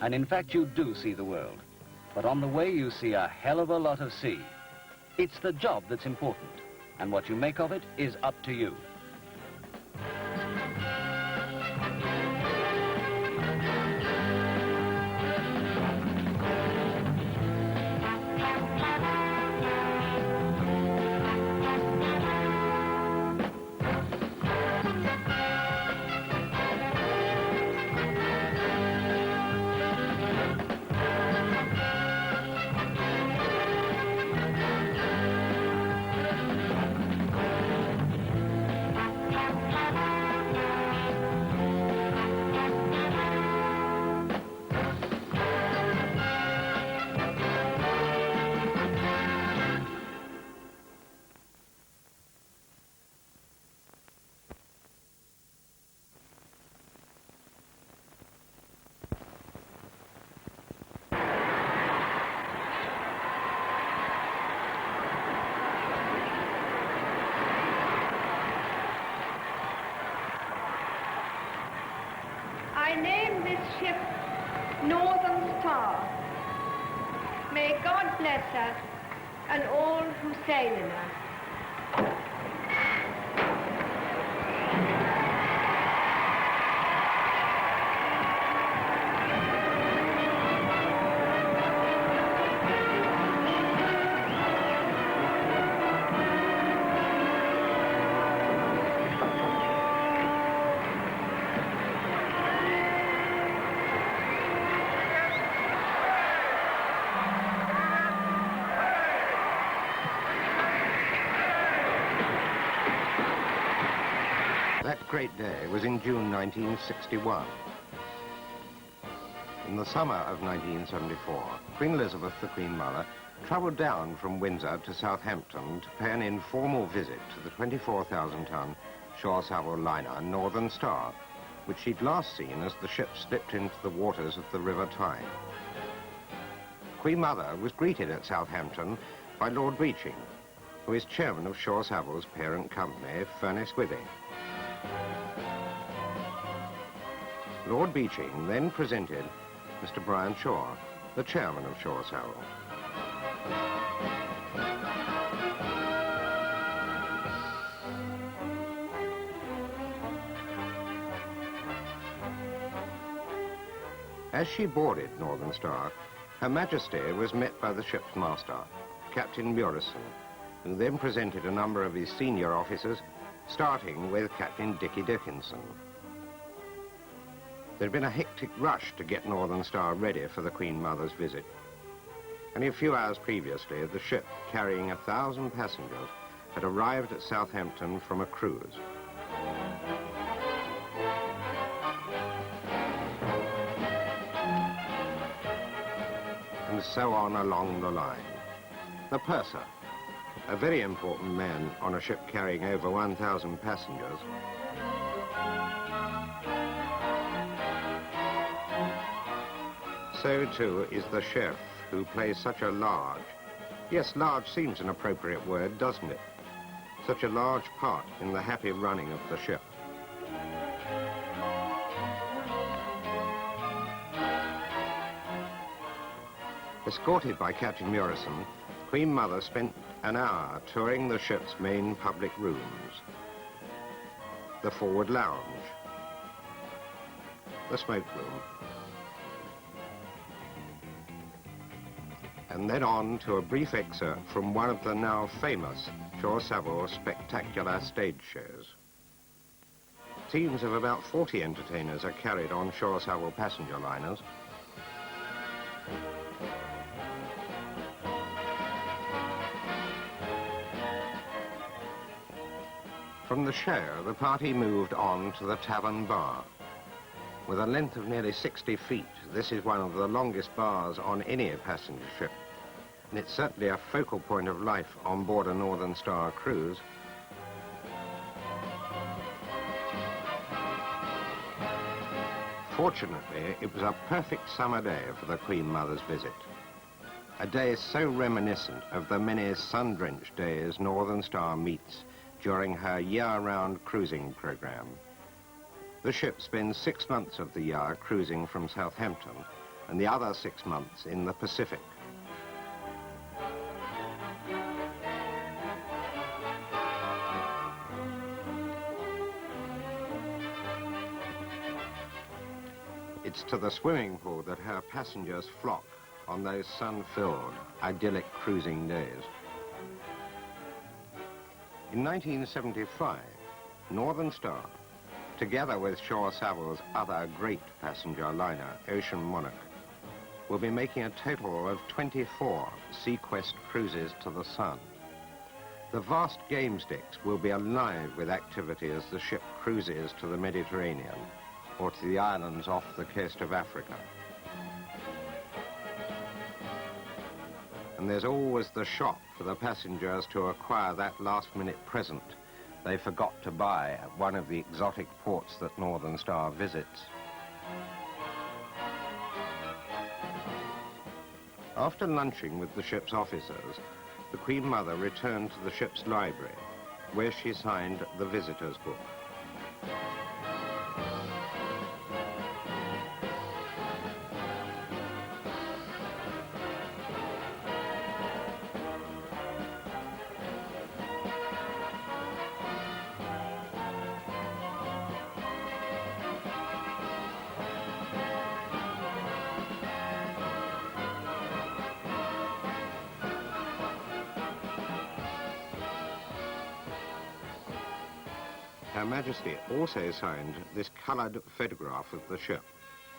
and in fact you do see the world. But on the way you see a hell of a lot of sea. It's the job that's important, and what you make of it is up to you. I name this ship Northern Star. May God bless her and all who sail in her. That great day was in June 1961. In the summer of 1974, Queen Elizabeth, the Queen Mother, travelled down from Windsor to Southampton to pay an informal visit to the 24,000-ton Savill liner Northern Star, which she'd last seen as the ship slipped into the waters of the River Tyne. Queen Mother was greeted at Southampton by Lord Beeching, who is chairman of Savill's parent company, Furnace Withey. Lord Beeching then presented Mr. Brian Shaw, the chairman of Savill. As she boarded Northern Star, Her Majesty was met by the ship's master, Captain Murison, who then presented a number of his senior officers, starting with Captain Dickie Dickinson. There'd been a hectic rush to get Northern Star ready for the Queen Mother's visit. Only a few hours previously, the ship carrying 1,000 passengers had arrived at Southampton from a cruise. and so on along the line. The purser, a very important man on a ship carrying over 1,000 passengers. So too is the chef, who plays such a large, yes, large seems an appropriate word, doesn't it? Such a large part in the happy running of the ship. Escorted by Captain Murison, Queen Mother spent an hour touring the ship's main public rooms. The forward lounge, the smoke room, and then on to a brief excerpt from one of the now famous Shaw Savill spectacular stage shows. Teams of about 40 entertainers are carried on Shaw Savill passenger liners. From the show, the party moved on to the tavern bar. With a length of nearly 60 feet, this is one of the longest bars on any passenger ship, and it's certainly a focal point of life on board a Northern Star cruise. Fortunately, it was a perfect summer day for the Queen Mother's visit. A day so reminiscent of the many sun-drenched days Northern Star meets during her year-round cruising program. The ship spends 6 months of the year cruising from Southampton and the other 6 months in the Pacific. It's to the swimming pool that her passengers flock on those sun-filled, idyllic cruising days. In 1975, Northern Star, together with Shaw Savill's other great passenger liner, Ocean Monarch, will be making a total of 24 Sequest cruises to the sun. The vast games decks will be alive with activity as the ship cruises to the Mediterranean or to the islands off the coast of Africa. And there's always the shop for the passengers to acquire that last-minute present they forgot to buy at one of the exotic ports that Northern Star visits. After lunching with the ship's officers, the Queen Mother returned to the ship's library, where she signed the visitor's book. Her Majesty also signed this coloured photograph of the ship,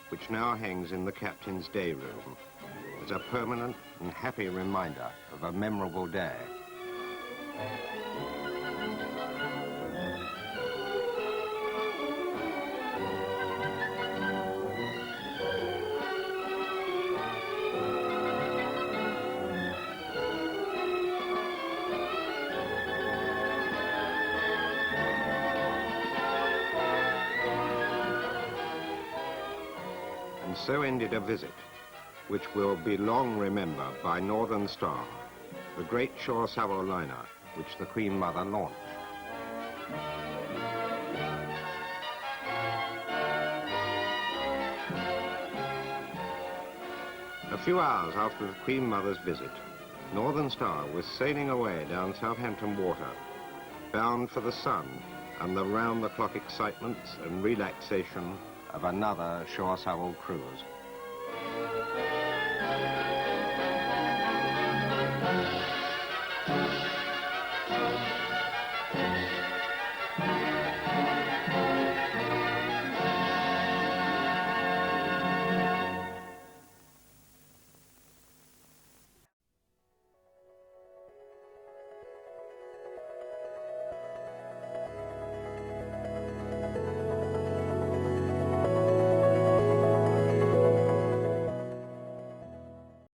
which now hangs in the captain's day room as a permanent and happy reminder of a memorable day. And so ended a visit, which will be long remembered by Northern Star, the great Shaw Savill liner, which the Queen Mother launched. A few hours after the Queen Mother's visit, Northern Star was sailing away down Southampton water, bound for the sun and the round-the-clock excitements and relaxation of another Shaw Savill cruise.